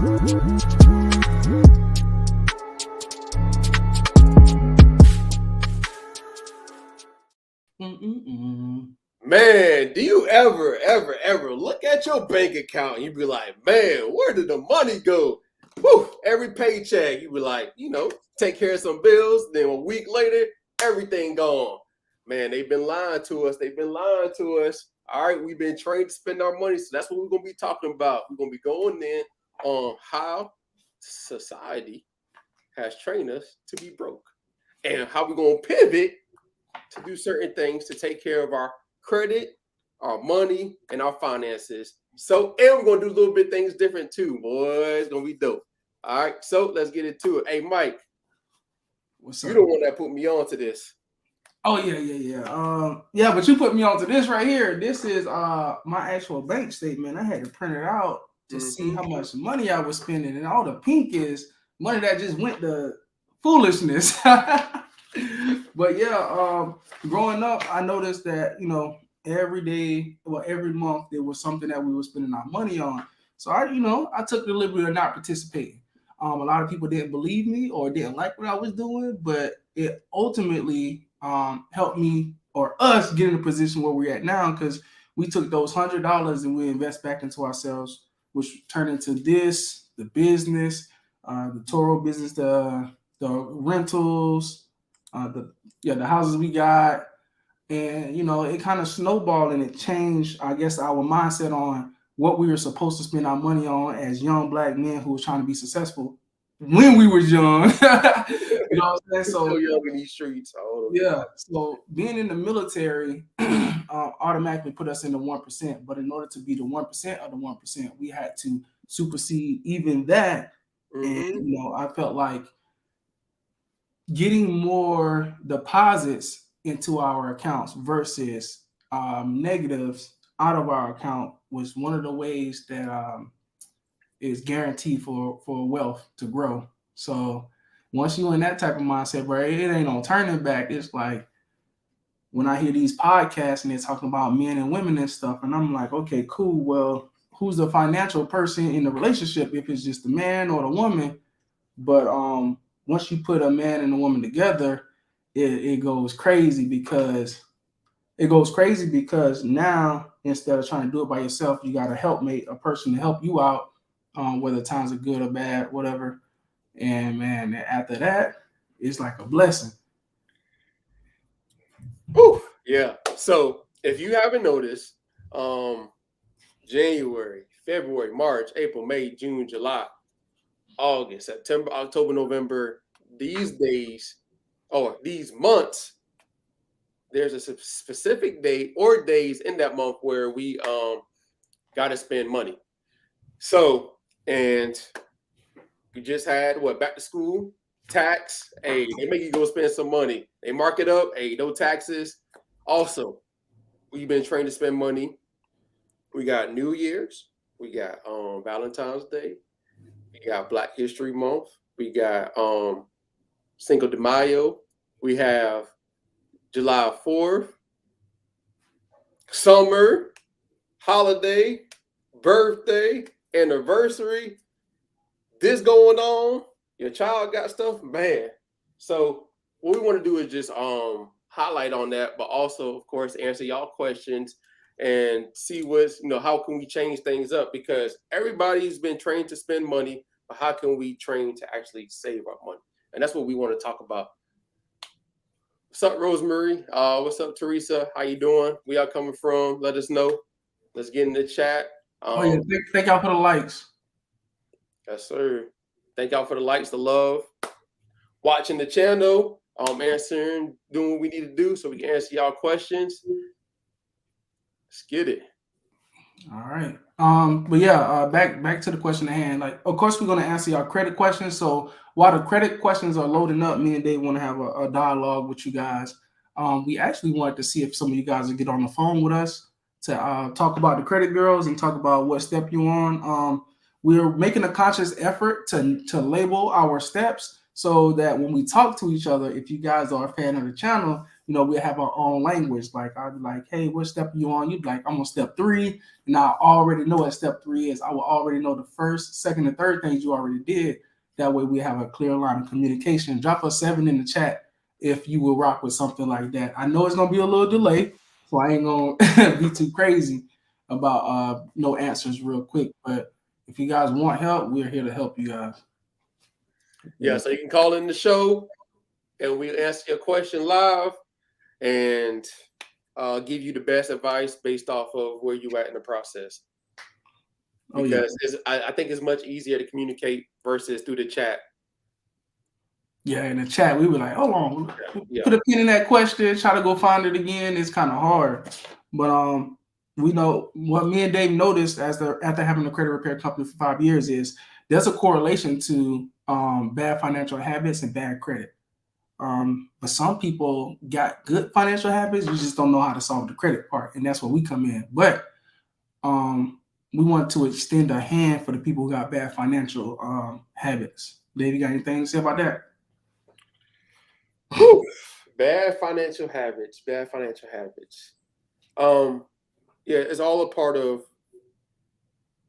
Man, do you ever look at your bank account and you be like, man, where did the money go? Whew, every paycheck, you be like, take care of some bills. Then a week later, everything gone. Man, they've been lying to us. All right, we've been trained to spend our money. So that's what we're going to be talking about. We're going to be going in on how society has trained us to be broke and how we're going to pivot to do certain things to take care of our credit, our money, and our finances. So, and we're going to do a little bit things different too, boy. It's going to be dope. All right, so let's get into it. Hey, Mike. What's up? You the one that put me on to this. Oh, yeah. Yeah, but you put me onto this right here. This is my actual bank statement. I had to print it out to see how much money I was spending. And all the pink is money that just went to foolishness. But yeah, growing up, I noticed that, every day, every month, there was something that we were spending our money on. So I took the liberty of not participating. A lot of people didn't believe me or didn't like what I was doing, but it ultimately helped me or us get in a position where we're at now, because we took those $100 and we invest back into ourselves, which turned into the business, the Toro business, the rentals, the houses we got. And, it kind of snowballed and it changed, I guess, our mindset on what we were supposed to spend our money on as young Black men who were trying to be successful when we were young. You know what I'm saying? So young in these streets. Yeah. So being in the military automatically put us in the 1%. But in order to be the 1% of the 1%, we had to supersede even that. And, I felt like getting more deposits into our accounts versus negatives out of our account was one of the ways that is guaranteed for wealth to grow. So once you're in that type of mindset, bro, it ain't no turning back. It's like when I hear these podcasts and they're talking about men and women and stuff, and I'm like, okay, cool. Well, who's the financial person in the relationship if it's just the man or the woman? But once you put a man and a woman together, it goes crazy because now instead of trying to do it by yourself, you got a helpmate, a person to help you out, whether times are good or bad, whatever. And man, after that, it's like a blessing. Ooh, yeah. So if you haven't noticed, January, February, March, April, May, June, July, August, September, October, November, these days or these months, there's a specific date or days in that month where we got to spend money. So, and we just had back to school, tax. Hey, they make you go spend some money. They mark it up. Hey, no taxes. Also, we've been trained to spend money. We got New Year's. We got Valentine's Day. We got Black History Month. We got Cinco de Mayo. We have July 4th, summer, holiday, birthday, anniversary. This going on. Your child got stuff, man. So what we want to do is just highlight on that, but also, of course, answer y'all questions and see what's, how can we change things up, because everybody's been trained to spend money, but how can we train to actually save our money? And that's what we want to talk about. What's up, Rosemary? What's up, Teresa? How you doing? Where y'all coming from? Let us know. Let's get in the chat. Thank y'all for the likes. Yes, sir. Thank y'all for the likes, the love, watching the channel, answering, doing what we need to do so we can answer y'all questions. Let's get it. All right. But yeah, back to the question at hand. Like, of course, we're gonna answer y'all credit questions. So while the credit questions are loading up, me and Dave want to have a dialogue with you guys. We actually wanted to see if some of you guys would get on the phone with us to talk about the credit girls and talk about what step you're on. We're making a conscious effort to label our steps so that when we talk to each other, if you guys are a fan of the channel, we have our own language. Like I'd be like, hey, what step are you on? You'd be like, I'm on step 3. And I already know what step 3 is. I will already know the first, second, and third things you already did. That way we have a clear line of communication. Drop a 7 in the chat if you will rock with something like that. I know it's gonna be a little delay, so I ain't gonna be too crazy about no answers real quick. But if you guys want help, we're here to help you guys. Yeah, so you can call in the show and we'll answer your question live and give you the best advice based off of where you at in the process. Because I think it's much easier to communicate versus through the chat. Yeah, in the chat, we were like, hold on, put a pin in that question, try to go find it again. It's kind of hard. But we know what me and Dave noticed after having a credit repair company for 5 years is there's a correlation to bad financial habits and bad credit. But some people got good financial habits, you just don't know how to solve the credit part, and that's where we come in. But we want to extend a hand for the people who got bad financial habits. Dave, you got anything to say about that? Whew. Bad financial habits. Yeah, it's all a part of,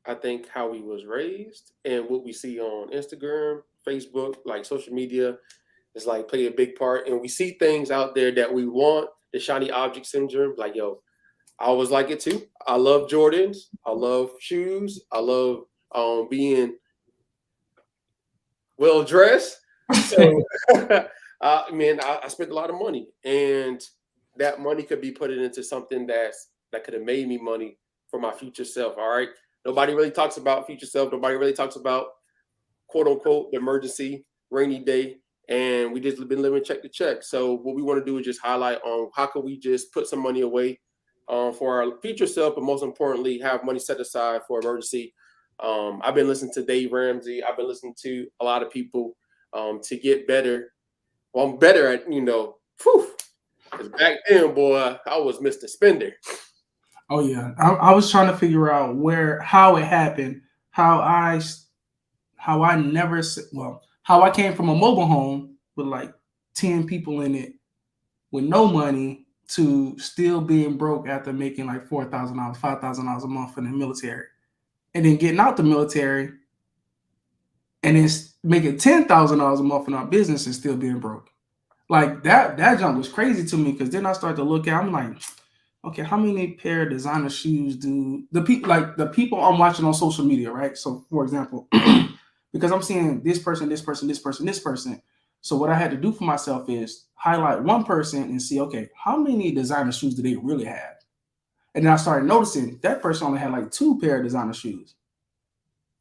I think, how we was raised and what we see on Instagram, Facebook, like social media is like play a big part. And we see things out there that we want, the shiny object syndrome. Like, yo, I was like it too. I love Jordans. I love shoes. I love being well dressed. So I spent a lot of money, and that money could be put into something that could have made me money for my future self. All right. Nobody really talks about future self. Nobody really talks about quote unquote the emergency rainy day. And we just been living check to check. So what we want to do is just highlight on how can we just put some money away for our future self, but most importantly, have money set aside for emergency. I've been listening to Dave Ramsey. I've been listening to a lot of people to get better. Well, I'm better at, because back then, boy, I was Mr. Spender. Oh yeah, I was trying to figure out how it happened, how I came from a mobile home with like 10 people in it with no money to still being broke after making like $4,000, $5,000 a month in the military, and then getting out the military and then making $10,000 a month in our business and still being broke. Like that jump was crazy to me, because then I started to look at, I'm like, okay, how many pair of designer shoes do the people I'm watching on social media, right? So for example, because I'm seeing this person. So what I had to do for myself is highlight one person and see, okay, how many designer shoes do they really have? And then I started noticing that person only had like 2 pair of designer shoes.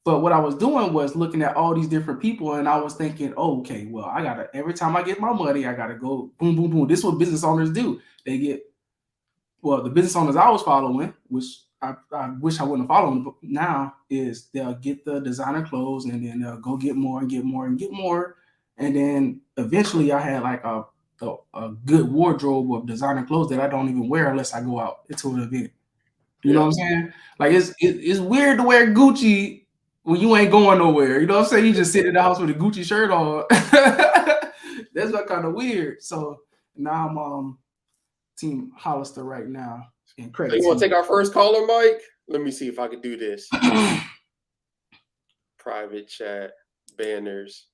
But what I was doing was looking at all these different people, and I was thinking, oh, okay, well, every time I get my money, I gotta go boom, boom, boom. This is what business owners do. The business owners I was following, which I wish I wouldn't have followed them, but now is they'll get the designer clothes and then they'll go get more and get more and get more. And then eventually I had like a good wardrobe of designer clothes that I don't even wear unless I go out into an event. You know what I'm saying? Like it's weird to wear Gucci when you ain't going nowhere. You know what I'm saying? You just sit in the house with a Gucci shirt on. That's not kind of weird. So now I'm Team Hollister right now. In credit. So you want to take our first caller, Mike? Let me see if I can do this. Private chat, banners.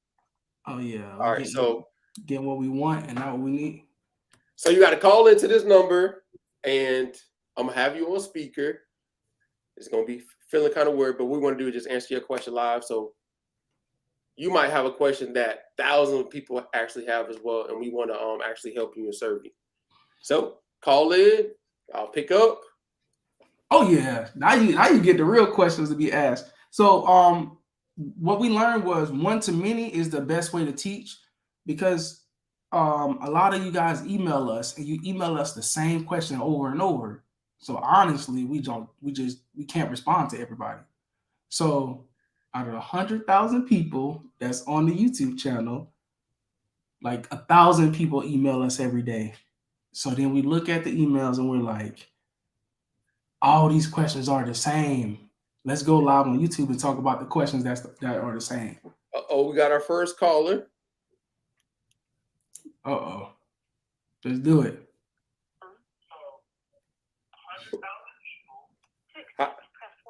Oh yeah. All right. So get what we want and not what we need. So you got to call into this number, and I'm gonna have you on speaker. It's gonna be feeling kind of weird, but what we want to do is just answer your question live. So you might have a question that thousands of people actually have as well, and we want to actually help you and serve you. So call in. I'll pick up. Oh yeah, now you get the real questions to be asked. So what we learned was one to many is the best way to teach, because a lot of you guys email us and you email us the same question over and over. So honestly, we can't respond to everybody. So out of 100,000 people that's on the YouTube channel, like 1,000 people email us every day. So then we look at the emails and we're like, all these questions are the same. Let's go live on YouTube and talk about the questions that are the same. Oh, we got our first caller. Let's do it.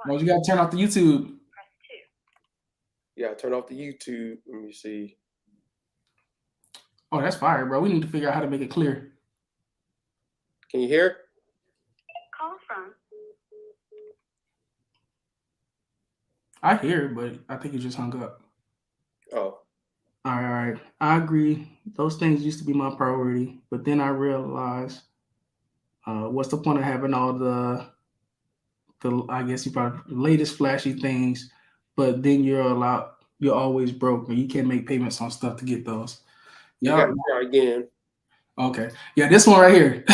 Well, you gotta turn off the YouTube. Yeah, turn off the YouTube. Let me see. Oh, that's fire, bro. We need to figure out how to make it clear. Can you hear? Call from. I hear it, but I think it just hung up. Oh. All right. I agree. Those things used to be my priority, but then I realized, what's the point of having all the I guess you probably the latest flashy things, but then you're always broke, and you can't make payments on stuff to get those. You Yeah. got to try again. Okay. Yeah, this one right here.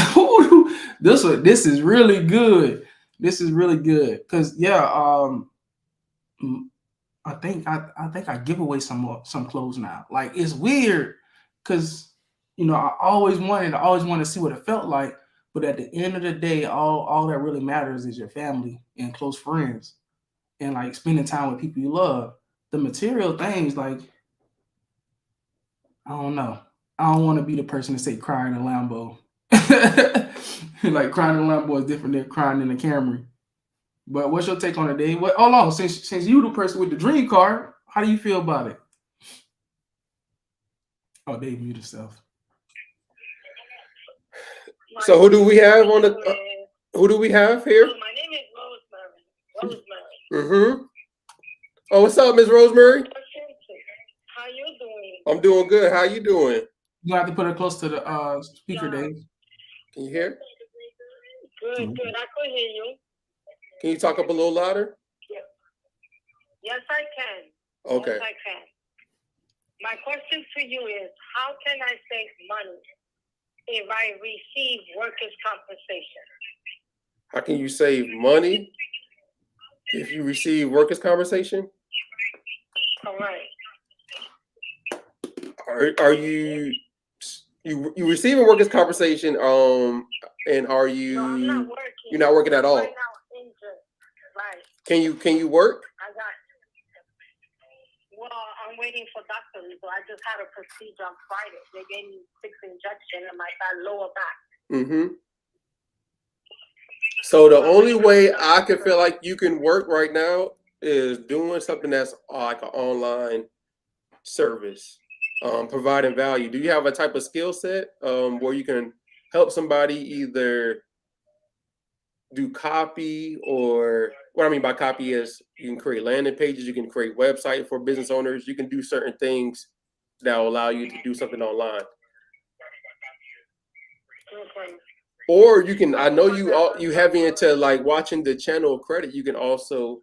This is really good. This is really good because I think I give away some clothes now. Like it's weird because I always wanted to see what it felt like, but at the end of the day, all that really matters is your family and close friends and like spending time with people you love. The material things, like I don't know. I don't want to be the person to say crying in a Lambo. Like crying in a Lambo is different than crying in a Camry. But what's your take on it, Dave? Hold on, since you the person with the dream car, how do you feel about it? Oh, Dave mute himself. So who do we have on the? Who do we have here? My name is Rosemary. Mm-hmm. Oh, what's up, Miss Rosemary? How you doing? I'm doing good. How you doing? You have to put it close to the speaker, Dave. Can you hear? Good. I could hear you. Can you talk up a little louder? Yes, I can. Okay. Yes, I can. My question to you is, how can I save money if I receive workers' compensation? How can you save money if you receive workers' compensation? All right. Are you receiving workers' compensation? And are you? No, I'm not working. You're not working at all. Right now, injured. Right. Can you work? Well, I'm waiting for doctor results. I just had a procedure on Friday. They gave me 6 injections in my lower back. Mm-hmm. So the only way I can feel like you can work right now is doing something that's like an online service, providing value. Do you have a type of skill set where you can help somebody either do copy, or what I mean by copy is you can create landing pages, you can create websites for business owners, you can do certain things that will allow you to do something online. Okay. Or you can, I know you heavy into like watching the channel of credit, you can also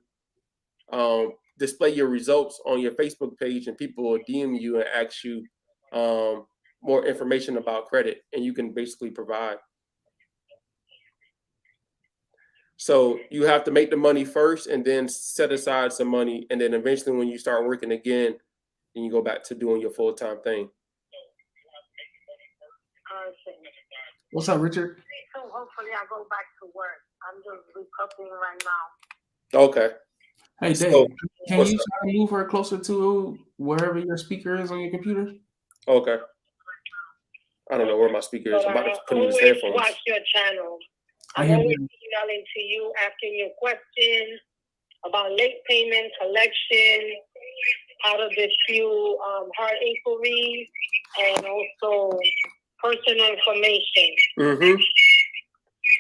display your results on your Facebook page, and people will DM you and ask you more information about credit, and you can basically provide. So you have to make the money first and then set aside some money. And then eventually when you start working again, then you go back to doing your full-time thing. What's up, Richard? So hopefully I go back to work. I'm just recovering right now. Okay. Hey, Dave, can you try to move her closer to wherever your speaker is on your computer? Okay. I don't know where my speaker is. I'm about to put in his headphones. Watch your channel. I'm always emailing to you, asking you questions about late payment, collection, how to dispute hard inquiries, and also personal information. Mm-hmm.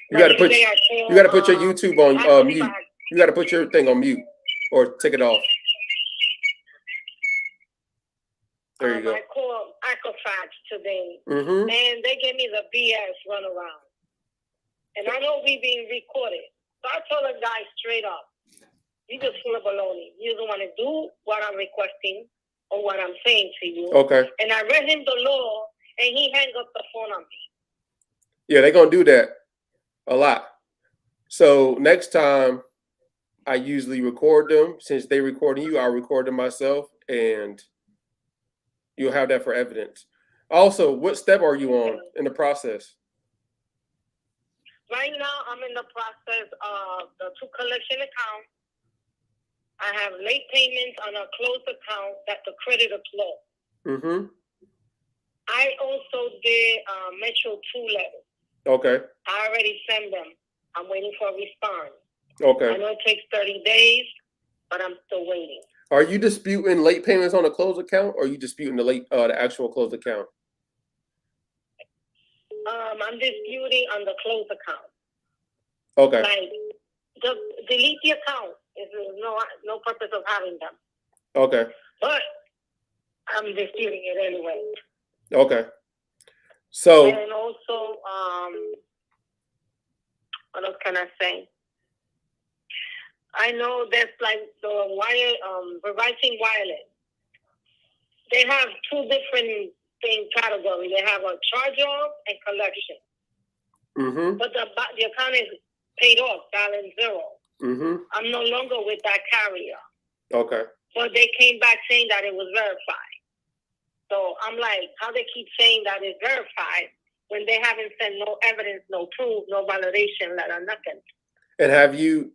You gotta put your YouTube on mute. You gotta put your thing on mute or take it off. There you go. I called Equifax today, mm-hmm. and they gave me the BS runaround. And I know we being recorded. So I told the guy straight up, you just full of baloney. You don't want to do what I'm requesting or what I'm saying to you. Okay. And I read him the law, and he hung up the phone on me. Yeah, they're going to do that a lot. So next time, I usually record them. Since they recording you, I'll record them myself, and you'll have that for evidence. Also, what step are you on in the process? Right now, I'm in the process of the 2 collection accounts. I have late payments on a closed account that the creditor closed. Mm-hmm. I also did Metro 2 letters. Okay. I already sent them. I'm waiting for a response. Okay. I know it takes 30 days, but I'm still waiting. Are you disputing late payments on a closed account, or are you disputing the actual closed account? I'm disputing on the closed account. Okay. Like, just delete the account. There's no purpose of having them. Okay. But I'm disputing it anyway. Okay. So. And also, what else can I say? I know that's like the Verizon Wireless. They have two different categories. They have a charge-off and collection. Mm-hmm. But the account is paid off, balance zero. Mm-hmm. I'm no longer with that carrier. Okay. But they came back saying that it was verified. So I'm like, how they keep saying that it's verified when they haven't sent no evidence, no proof, no validation letter, nothing. And have you?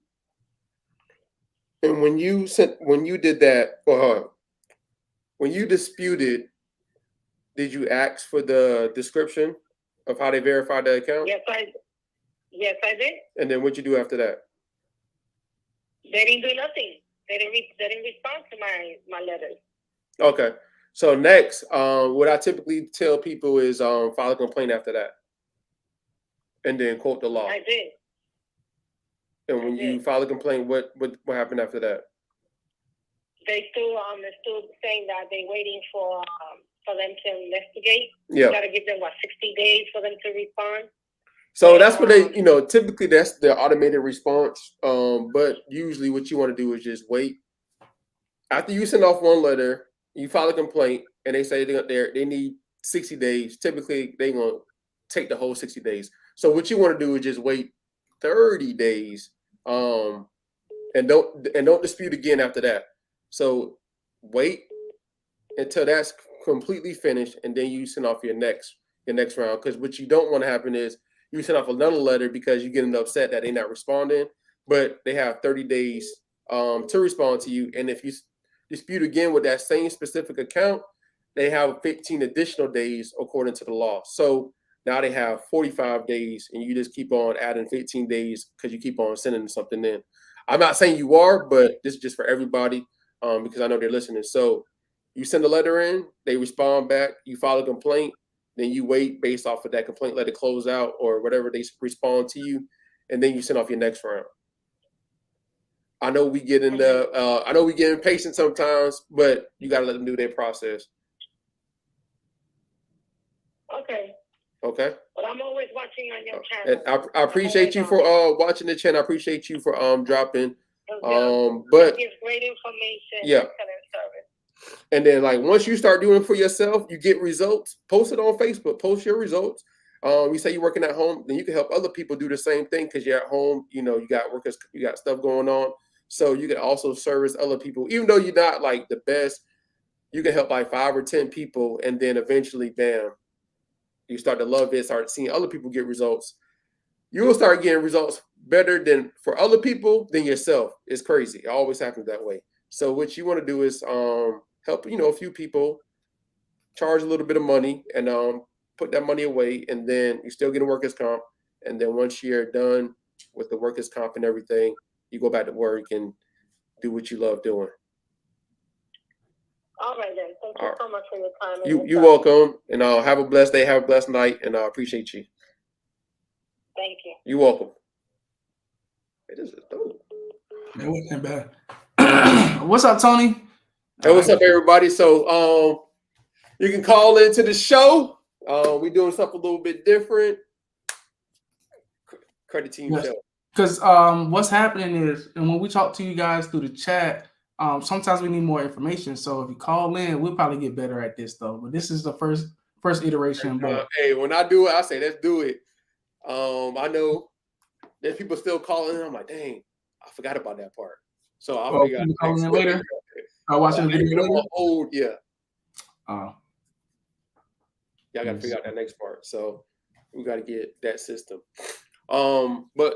And when you did that, when you disputed, did you ask for the description of how they verified the account? Yes, I did. And then what'd you do after that? They didn't do nothing. They didn't respond to my letters. Okay. So next, what I typically tell people is file a complaint after that, and then quote the law. I did. And when you file a complaint, what happened after that? They still saying that they're waiting for them to investigate. Yeah. You got to give them 60 days for them to respond. So that's what they, typically that's their automated response. But usually what you want to do is just wait. After you send off one letter, you file a complaint, and they say they need 60 days. Typically, they're going to take the whole 60 days. So what you want to do is just wait 30 days, and don't dispute again after that. So wait until that's completely finished, and then you send off your next round. Because what you don't want to happen is you send off another letter because you're getting upset that they're not responding, but they have 30 days to respond to you. And if you dispute again with that same specific account, they have 15 additional days according to the law. So now they have 45 days, and you just keep on adding 15 days because you keep on sending something in. I'm not saying you are, but this is just for everybody because I know they're listening. So you send a letter in, they respond back, you file a complaint, then you wait based off of that complaint, let it close out or whatever they respond to you, and then you send off your next round. I know we get impatient sometimes, but you got to let them do their process. Okay. Okay. But I'm always watching on your channel. And I appreciate you for watching the channel. I appreciate you for dropping. But gives great information. Yeah. Excellent service. And then once you start doing it for yourself, you get results. Post it on Facebook. Post your results. You say you're working at home, then you can help other people do the same thing because you're at home. You got workers, you got stuff going on. So you can also service other people, even though you're not the best. You can help 5 or 10 people, and then eventually, bam, you start to love it. Start seeing other people get results. You will start getting results better than for other people than yourself. It's crazy. It always happens that way. So what you want to do is help a few people, charge a little bit of money, and put that money away, and then you still get a workers' comp. And then once you're done with the workers' comp and everything, you go back to work and do what you love doing. All right, then. Thank you so much for your time. You're welcome. And have a blessed day. Have a blessed night. And I appreciate you. Thank you. You're welcome. It is dope. That wasn't bad. What's up, Tony? Hey, what's up, everybody? So you can call into the show. We're doing something a little bit different. Credit team show. Because what's happening is, and when we talk to you guys through the chat, sometimes we need more information. So if you call in, we'll probably get better at this, though. But this is the first iteration. Hey, when I do it, I say, let's do it. I know there's people still calling. I'm like, dang, I forgot about that part. So I'll figure out calling in later. I'll watch the video later. Yeah. Yeah, I got to figure out that next part. So we got to get that system. But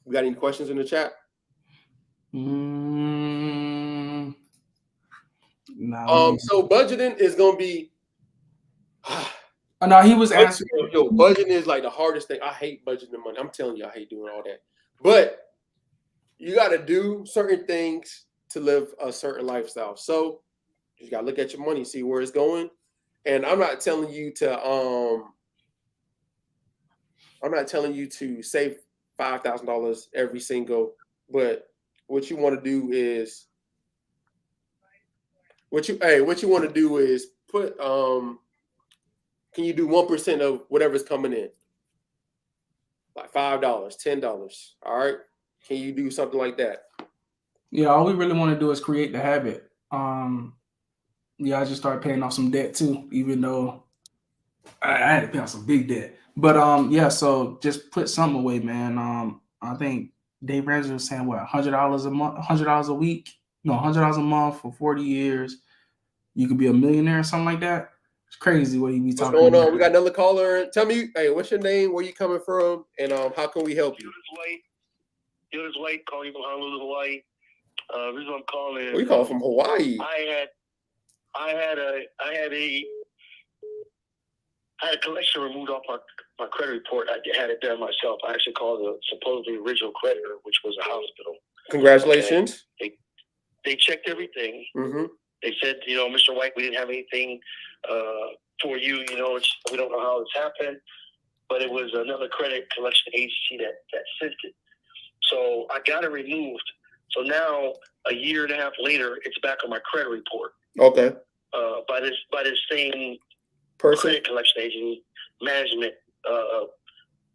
we got any questions in the chat? No. So budgeting is gonna be. No, he was answering. Budgeting is the hardest thing. I hate budgeting money. I'm telling you, I hate doing all that. But you got to do certain things to live a certain lifestyle. So you got to look at your money, see where it's going. And I'm not telling you to save $5,000 every single, but what you want to do is what you want to do is put can you do 1% of whatever's coming in? Like $5, $10. All right. Can you do something like that? Yeah, all we really want to do is create the habit. Yeah, I just started paying off some debt too, even though I had to pay off some big debt. But yeah, so just put something away, man. I think Dave Ramsey was saying what, $100 a month, $100 a week, no, $100 a month for 40 years. You could be a millionaire or something like that. It's crazy what you be What's talking going about. on? We got another caller. Tell me, hey, what's your name? Where you coming from? And how can we help you? Gildas White, calling from Honolulu, Hawaii. The reason I'm calling is Where you calling from? Hawaii. I had a collection removed off my credit report. I had it done myself. I actually called the supposedly original creditor, which was a hospital. Congratulations. Okay. They checked everything. Mm-hmm. They said, Mr. White, we didn't have anything for you. We don't know how this happened, but it was another credit collection agency that sent it. So I got it removed. So now, a year and a half later, it's back on my credit report. Okay. By this same person, credit collection agency, management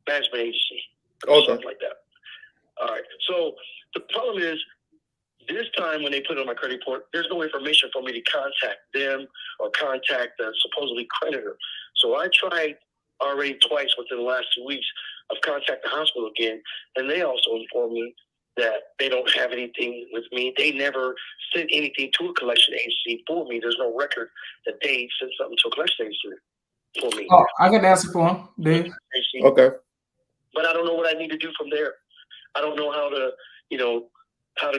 agency, okay, something like that. All right. So the problem is, this time when they put it on my credit report, there's no information for me to contact them or contact the supposedly creditor. So I tried already twice within the last 2 weeks of contacting the hospital again, and they also informed me that they don't have anything with me. They never sent anything to a collection agency for me. There's no record that they sent something to a collection agency for me. Oh, I got the answer for him, Dave. Okay. But I don't know what I need to do from there. I don't know how to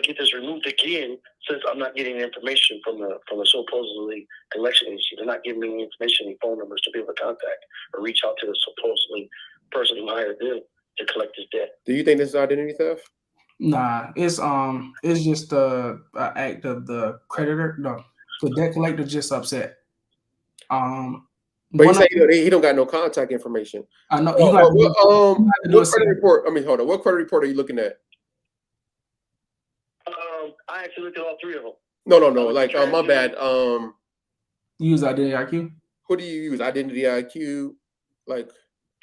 get this removed again, since I'm not getting information from the supposedly collection agency. They're not giving me any information, any phone numbers to be able to contact or reach out to the supposedly person who hired them to collect this debt. Do you think this is identity theft? Nah, it's just the act of the creditor. No, the debt collector just upset. But he said he don't got no contact information. I know. What credit report? Hold on. What credit report are you looking at? I actually looked at all three of them. No. Like, my bad. You use Identity IQ? Who do you use? Identity IQ? Like,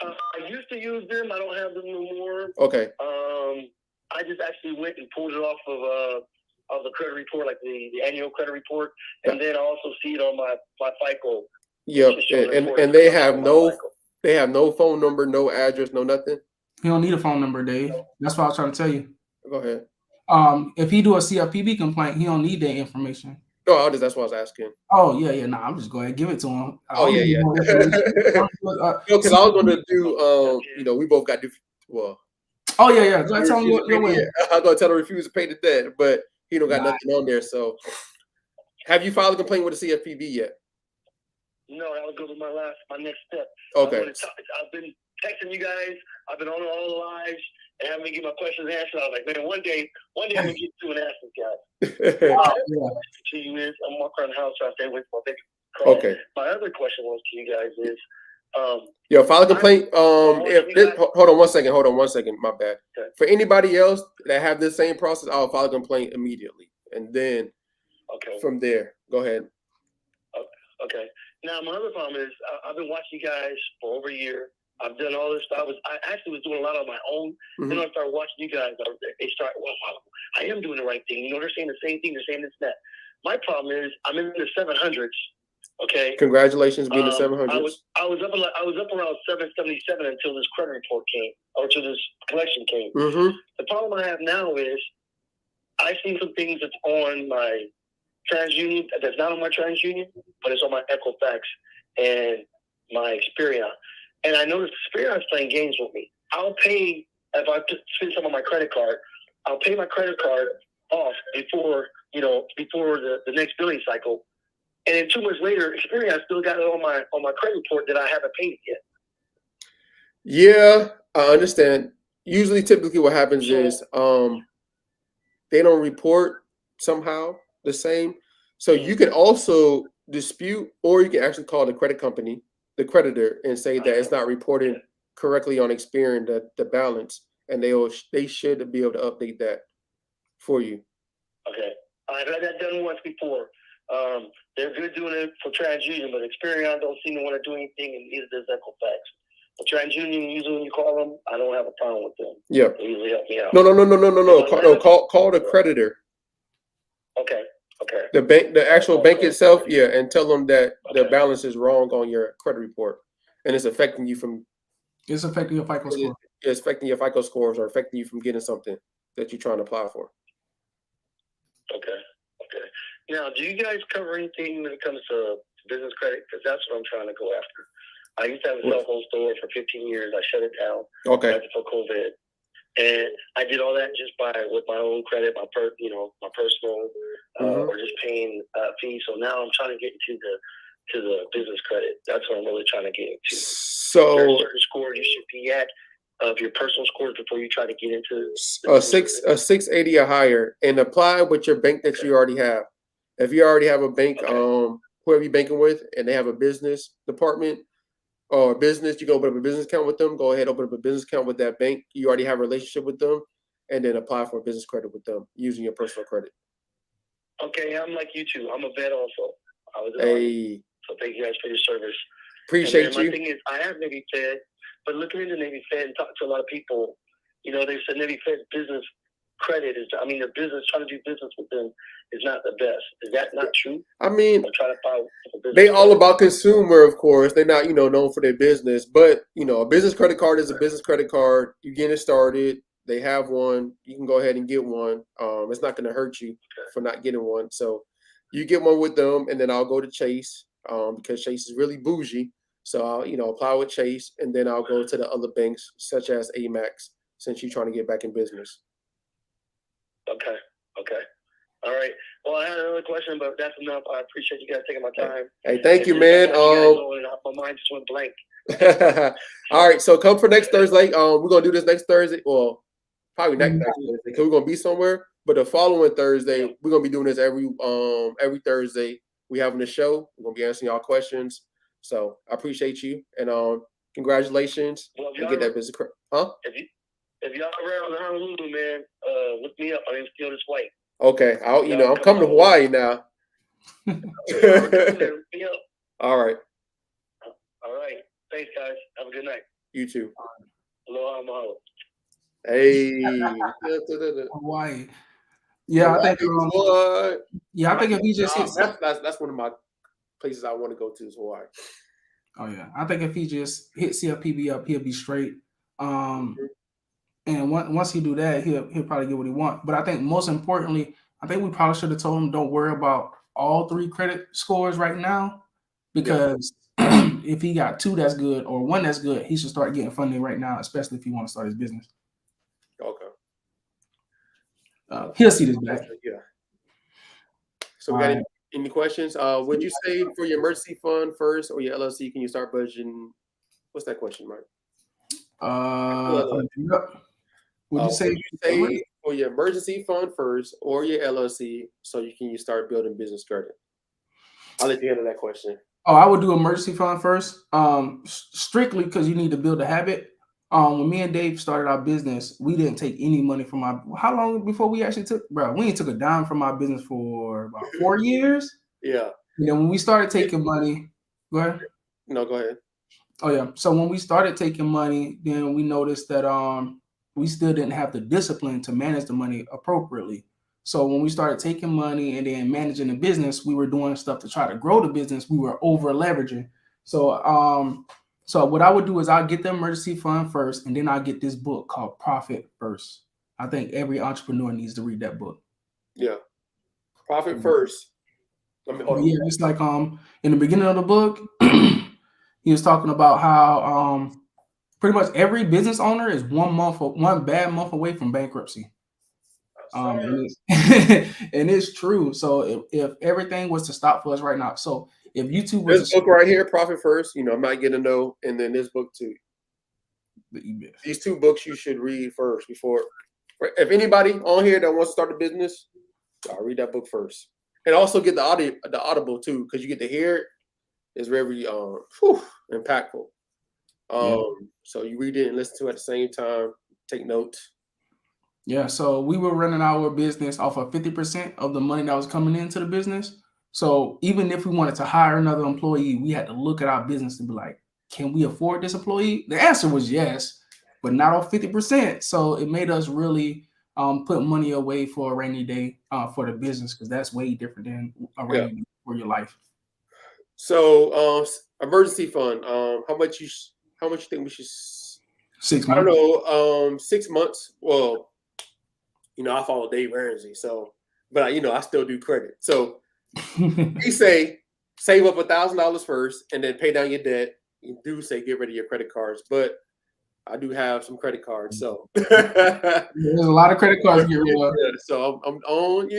I used to use them. I don't have them no more. Okay. I just actually went and pulled it off of the credit report, like the annual credit report, and then I also see it on my FICO. Yep. And they have no phone number, no address, no nothing. He don't need a phone number, Dave. That's what I was trying to tell you. Go ahead. If he do a CFPB complaint, he don't need that information. No, that's what I was asking. Oh yeah. Nah, I'm just going to give it to him. Yeah. Because I was going to do, we both got different. Well. Oh yeah. Go ahead, tell him your way. I'm going to tell him refuse to pay the debt, but he don't got nothing on there. So, have you filed a complaint with the CFPB yet? No, that would go to my next step. Okay. I've been texting you guys. I've been on all the lives and having to get my questions answered. I was like, man, one day I'm gonna get to and ask this guy. To you is I'm walking around the house trying to stay away from my baby. Okay. My other question was to you guys is, file a complaint. Hold on one second. My bad. Okay. For anybody else that have the same process, I'll file a complaint immediately, and then from there, go ahead. Okay. Now my other problem is I've been watching you guys for over a year. I've done all this stuff. I actually was doing a lot on my own. Mm-hmm. Then I started watching you guys. They start, I am doing the right thing. They're saying the same thing. They're saying this and that. My problem is I'm in the 700s. Okay. Congratulations, being the 700s. I was up around 777 until this credit report came, or until this collection came. Mm-hmm. The problem I have now is I see some things that's on my TransUnion that's not on my TransUnion, but it's on my Equifax and my Experian. And I noticed Experian's playing games with me. I'll pay, if I spend some on my credit card, I'll pay my credit card off before the next billing cycle. And then 2 months later, Experian still got it on my credit report that I haven't paid yet. Yeah, I understand. Typically what happens is they don't report somehow the same. So you can also dispute, or you can actually call the credit company, the creditor, and say that it's not reporting correctly on Experian the balance, and they should be able to update that for you. Okay, I've had that done once before. They're good doing it for TransUnion, but Experian don't seem to want to do anything, and neither does Equifax. But TransUnion, usually when you call them, I don't have a problem with them. Yeah. They usually help me out. No. Call the creditor. Okay. Okay. The bank, the actual bank itself, yeah, and tell them that the balance is wrong on your credit report, and it's affecting you from. It's affecting your FICO score. It's affecting your FICO scores, or affecting you from getting something that you're trying to apply for. Okay. Okay. Now, do you guys cover anything when it comes to business credit? Because that's what I'm trying to go after. I used to have a cell phone store for 15 years. I shut it down right before COVID, and I did all that just with my own credit, my personal, or just paying fees. So now I'm trying to get into the business credit. That's what I'm really trying to get into. So, there's a certain score you should be at of your personal scores before you try to get into a 680 or higher, and apply with your bank that you already have. If you already have a bank, whoever you're banking with, and they have a business department or business, you go open up a business account with them. Go ahead, open up a business account with that bank. You already have a relationship with them, and then apply for a business credit with them using your personal credit. Okay, I'm like you too. I'm a vet also. I was so thank you guys for your service. Appreciate you. My thing is, I have Navy Fed, but looking into Navy Fed and talking to a lot of people, they said Navy Fed's business credit their business, trying to do business with them is not the best. Is that not true? I mean, trying to file they all about consumer, of course. They're not, known for their business, but a business credit card is a business credit card. You get it started. They have one. You can go ahead and get one. It's not going to hurt you for not getting one. So you get one with them, and then I'll go to Chase because Chase is really bougie. So I'll, apply with Chase, and then I'll go to the other banks such as Amex, since you're trying to get back in business. Okay. All right. Well, I had another question, but that's enough. I appreciate you guys taking my time. Hey, thank you, man. My mind just went blank. All right, so come for next Thursday. We're gonna do this next Thursday. Well, probably next Thursday because we're gonna be somewhere. But the following Thursday, we're gonna be doing this every Thursday. We having a show. We're gonna be answering y'all questions. So I appreciate you, and congratulations. Well, and get that business credit. Huh? If y'all around Honolulu, man, look me up. My name's Theodis White. Okay, I'm coming to Hawaii now. All right. All right. Thanks, guys. Have a good night. You too. Aloha, mahalo. Hey. Hawaii. Yeah, I think. I think if he just hits, that's one of my places I want to go to is Hawaii. Oh yeah, I think if he just hit CFPB up, he'll be straight. And once he do that, he'll probably get what he wants. But I think most importantly, I think we probably should have told him don't worry about all 3 credit scores right now, because if he got 2 that's good or 1 that's good, he should start getting funding right now, especially if he want to start his business. Okay. He'll see this back. Yeah. So we got any questions? Would you say for your emergency fund first or your LLC, can you start budgeting? What's that question, Mark? Would you say for your emergency fund first or your LLC, so you can start building business credit? I'll let you handle that question. Oh, I would do emergency fund first, strictly because you need to build a habit. When me and Dave started our business, we didn't take any money from how long before we actually took, bro? We ain't took a dime from our business for about 4 years. Yeah. And then when we started taking money, go ahead. No, go ahead. Oh yeah. So when we started taking money, then we noticed that we still didn't have the discipline to manage the money appropriately. So when we started taking money and then managing the business, we were doing stuff to try to grow the business. We were over leveraging. So so what I would do is I'll get the emergency fund first, and then I'll get this book called Profit First. I think every entrepreneur needs to read that book. Yeah. Profit First. It's like in the beginning of the book, he was talking about how pretty much every business owner is 1 bad month away from bankruptcy. And it's true. So if everything was to stop for us right now, so if YouTube was this book right here, Profit First, I'm not getting a no, and then this book too. These 2 books you should read first before If anybody on here that wants to start a business, I'll read that book first, and also get the audible too, because you get to hear it. It's very impactful. So you read it and listen to it at the same time. Take notes. Yeah, so we were running our business off of 50% of the money that was coming into the business. So even if we wanted to hire another employee, we had to look at our business and be like, can we afford this employee? The answer was yes, but not off 50%. So it made us really put money away for a rainy day for the business, because that's way different than a rainy day for your life. So emergency fund. How much you think we should? 6 months. I don't know. 6 months. Well, I follow Dave Ramsey, so, but I still do credit. So he say save up $1,000 first, and then pay down your debt. You do say get rid of your credit cards, but I do have some credit cards, so There's a lot of credit cards to get rid of. Yeah, so I'm on.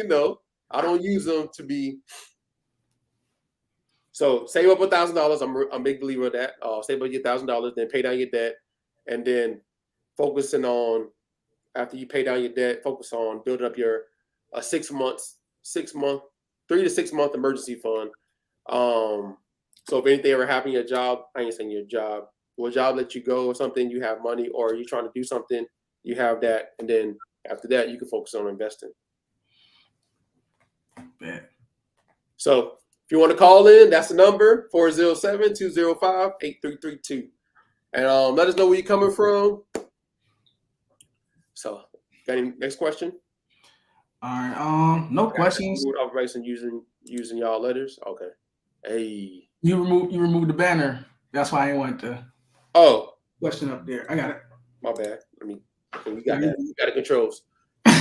I don't use them to be. So save up $1,000. I'm a big believer of that. Save up your $1,000, then pay down your debt, and then focusing on, after you pay down your debt, focus on building up your 6 months, 3 to 6 month emergency fund. So if anything ever happened in your job, I ain't saying your job, will a job let you go or something, you have money, or you're trying to do something, you have that, and then after that, you can focus on investing. Yeah. So if you want to call in, that's the number, 407-205-8332. And let us know where you're coming from. So, got any next question? All right. No questions. Operation using y'all letters. Okay. Hey. You removed the banner. That's why I want the question up there. I got it. My bad. We got that. We got the controls. All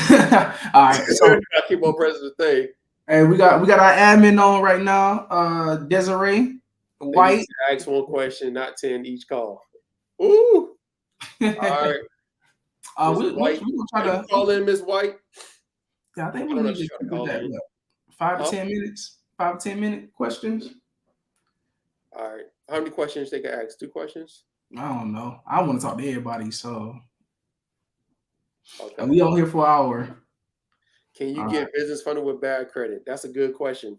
right. So I keep on pressing the thing. Hey, we got our admin on right now. Desiree White. Ask one question, not 10 each call. Ooh. All right. We gonna try to call in Miss White. Yeah, I think we need to do that. 5 to 10 minutes. 5 to 10 minute questions. All right. How many questions they can ask? 2 questions? I don't know. I want to talk to everybody, so okay. We on here for an hour. Can you get business funding with bad credit? That's a good question.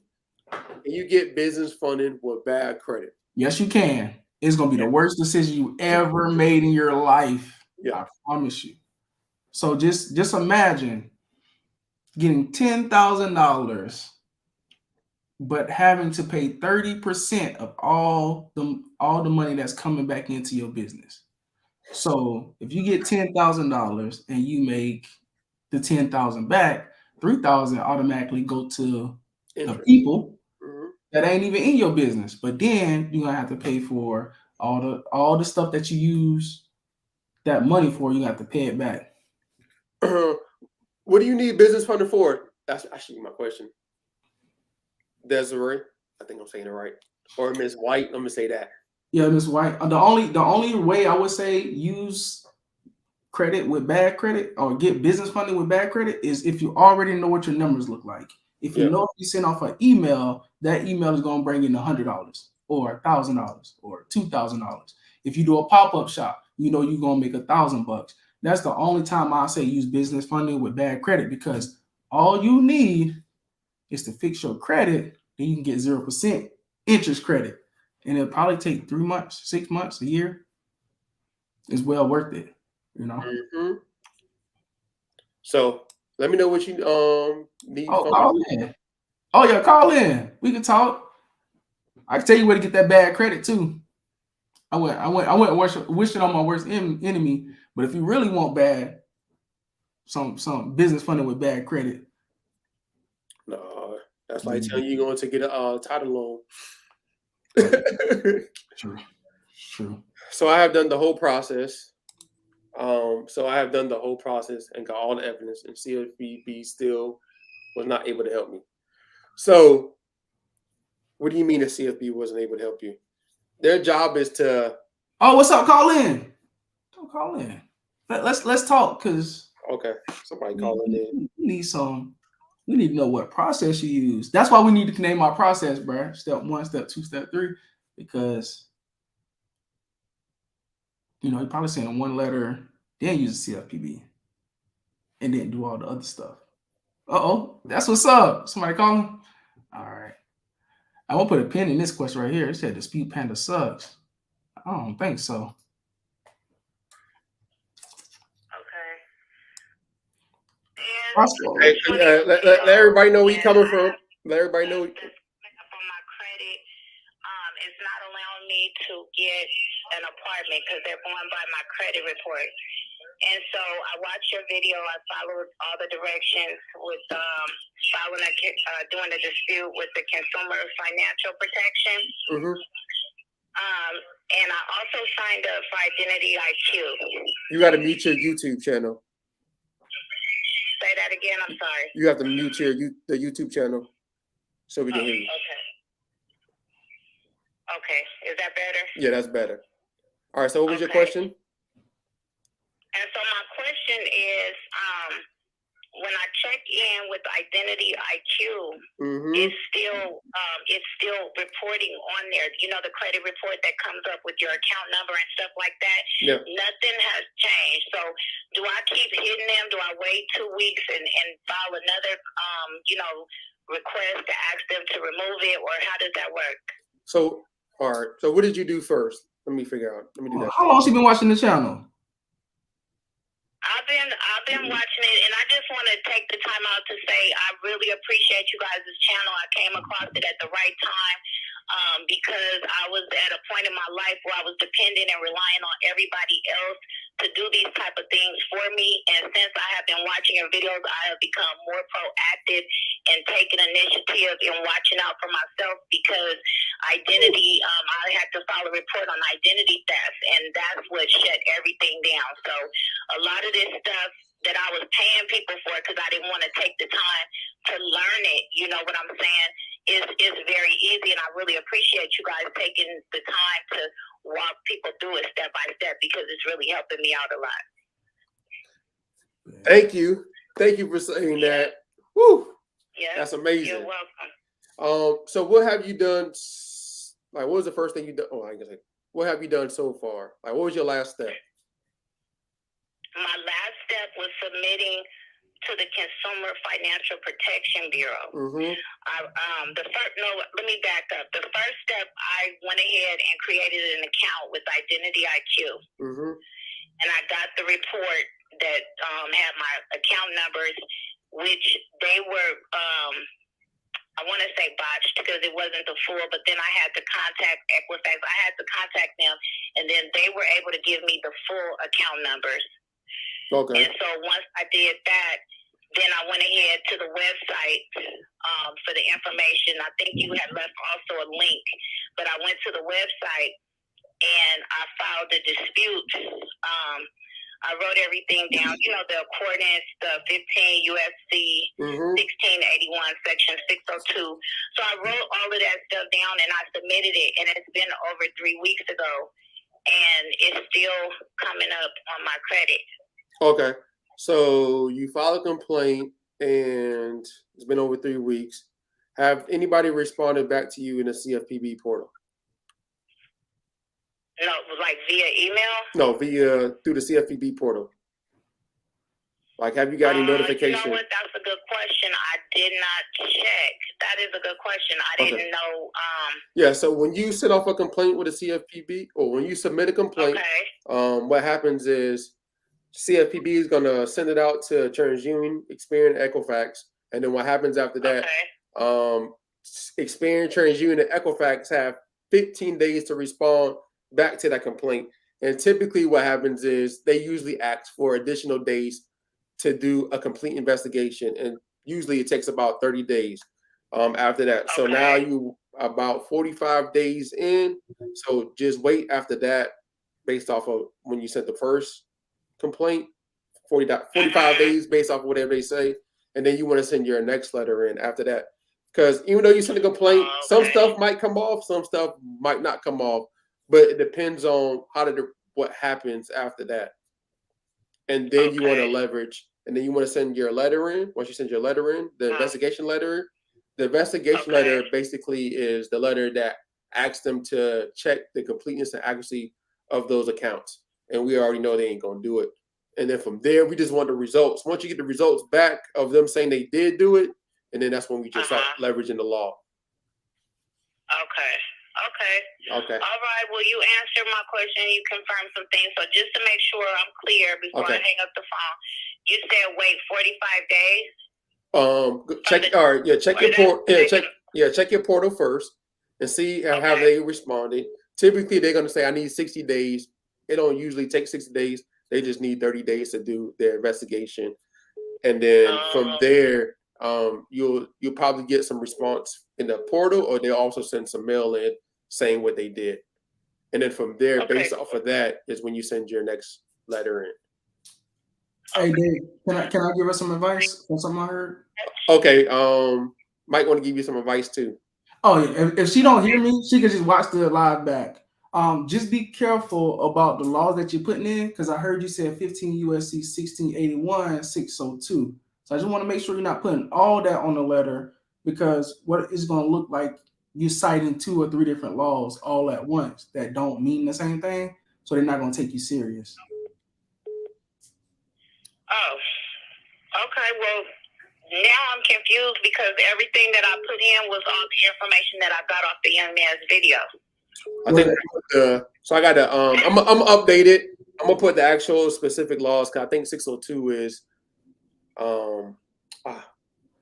Can you get business funding with bad credit? Yes, you can. It's gonna be the worst decision you ever made in your life. Yeah. I promise you. So just imagine getting $10,000, but having to pay 30% of all the money that's coming back into your business. So if you get $10,000 and you make the 10,000 back, 3,000 automatically go to the people that ain't even in your business. But then you're gonna have to pay for all the stuff that you use that money for. You have to pay it back. What do you need business funding for? That's actually my question. Desiree, I think I'm saying it right. Or Miss White, I'm gonna say that. Yeah, Miss White. The only way I would say use credit with bad credit or get business funding with bad credit is if you already know what your numbers look like. If you know if you send off an email, that email is gonna bring in $100 or $1,000 or $2,000. If you do a pop-up shop, you're gonna make $1,000. That's the only time I say use business funding with bad credit, because all you need is to fix your credit, then you can get 0% interest credit. And it'll probably take 3 months, 6 months, a year. It's well worth it, So let me know what you need. Call in. Oh yeah, call in. We can talk. I can tell you where to get that bad credit too. I went wishing on my worst enemy. But if you really want bad, some business funding with bad credit. No, that's like telling you you're going to get a title loan. True. So I have done the whole process. And got all the evidence, and CFPB still was not able to help me. So what do you mean the CFPB wasn't able to help you? Their job is to. Oh, what's up? Call in. Don't call in. Let's talk, because somebody calling in. We need to know what process you use. That's why we need to name our process, bro. Step 1, step 2, step 3, because you're probably saying one letter, then use the CFPB. and didn't do all the other stuff. That's what's up. Somebody calling? All right. I won't put a pin in this question right here. It said Dispute Panda sucks. I don't think so. Okay. Let everybody know where you're coming from. Let everybody know. On my credit, it's not allowing me to get an apartment because they're going by my credit report. And so I watched your video. I followed all the directions with doing a dispute with the Consumer Financial Protection. Mm-hmm. And I also signed up for Identity IQ. You got to mute your YouTube channel. Say that again. I'm sorry. You have to mute the YouTube channel so we can hear you. Okay. Is that better? Yeah, that's better. All right. So what was your question? And so my question is, when I check in with Identity IQ, it's still reporting on there. You know, the credit report that comes up with your account number and stuff like that. Yeah. Nothing has changed. So do I keep hitting them? Do I wait 2 weeks and file another, request to ask them to remove it, or how does that work? So, all right. So what did you do first? Let me figure out. Let me do that. How long has you been watching the channel? I've been watching it, and I just want to take the time out to say I really appreciate you guys' channel. I came across it at the right time because I was at a point in my life where I was dependent and relying on everybody else to do these type of things for me. And since I have been watching your videos, I have become more proactive and taking initiative in watching out for myself because identity, I had to file a report on identity theft, and that's what shut everything down. So a lot of this stuff that I was paying people for because I didn't want to take the time to learn it, you know what I'm saying, is very easy. And I really appreciate you guys taking the time to walk people through it step by step because it's really helping me out a lot. Thank you. Thank you for saying that. Woo. Yeah. That's amazing. You're welcome. So what have you done? Like, what was the first thing you done? What have you done so far? Like, what was your last step? My last step was submitting to the Consumer Financial Protection Bureau. Let me back up. The first step, I went ahead and created an account with Identity IQ. And I got the report that had my account numbers, which they were, I want to say botched because it wasn't the full, but then I had to contact Equifax. I had to contact them, and then they were able to give me the full account numbers. Okay. And so once I did that, then I went ahead to the website for the information. I think you had left also a link, but I went to the website and I filed a dispute. I wrote everything down, you know, the accordance, the 15 USC 1681, section 602. So I wrote all of that stuff down and I submitted it, and it's been over 3 weeks ago, and it's still coming up on my credit. Okay. So you filed a complaint and it's been over 3 weeks. Have anybody responded back to you in the CFPB portal? No, like via email? No, through the CFPB portal. Like, have you got any notification? You know what? That's a good question. I did not check. That is a good question. I didn't know. Yeah, so when you send off a complaint with a CFPB, or when you submit a complaint, what happens is CFPB is going to send it out to TransUnion, Experian, Equifax, and then what happens after that, Experian, TransUnion, and Equifax have 15 days to respond back to that complaint. And typically what happens is they usually ask for additional days to do a complete investigation, and usually it takes about 30 days after that. So now you about 45 days in, so just wait after that based off of when you sent the first complaint, 45 days based off of whatever they say, and then you want to send your next letter in after that. Because even though you send a complaint, some stuff might come off, some stuff might not come off, but it depends on what happens after that. And then you want to leverage, and then you want to send your letter in. Once you send your letter in, the investigation letter, letter basically is the letter that asks them to check the completeness and accuracy of those accounts. And we already know they ain't going to do it. And then from there, we just want the results. Once you get the results back of them saying they did do it, and then that's when we just start leveraging the law. Okay. Okay. All right. Well, you answered my question. You confirmed some things. So just to make sure I'm clear before I hang up the phone, you said wait 45 days. Check. All right. Yeah. Check your portal. Check your portal first and see how they responded. Typically, they're going to say, "I need 60 days." It don't usually take 60 days. They just need 30 days to do their investigation, and then from there, you'll probably get some response in the portal, or they'll also send some mail in saying what they did, and then from there, based off of that, is when you send your next letter in. Hey Dave, can I give her some advice on something I heard? Okay. Might want to give you some advice too. Oh yeah. If she don't hear me, she can just watch the live back. Just be careful about the laws that you're putting in, because I heard you said 15 USC 1681 602. So I just want to make sure you're not putting all that on the letter, because what it's going to look like you citing 2 or 3 different laws all at once that don't mean the same thing. So they're not going to take you serious. Oh, okay. Well, now I'm confused because everything that I put in was all the information that I got off the young man's video. I think so. I got to I'm update it. I'm gonna put the actual specific laws, because I think 602 is I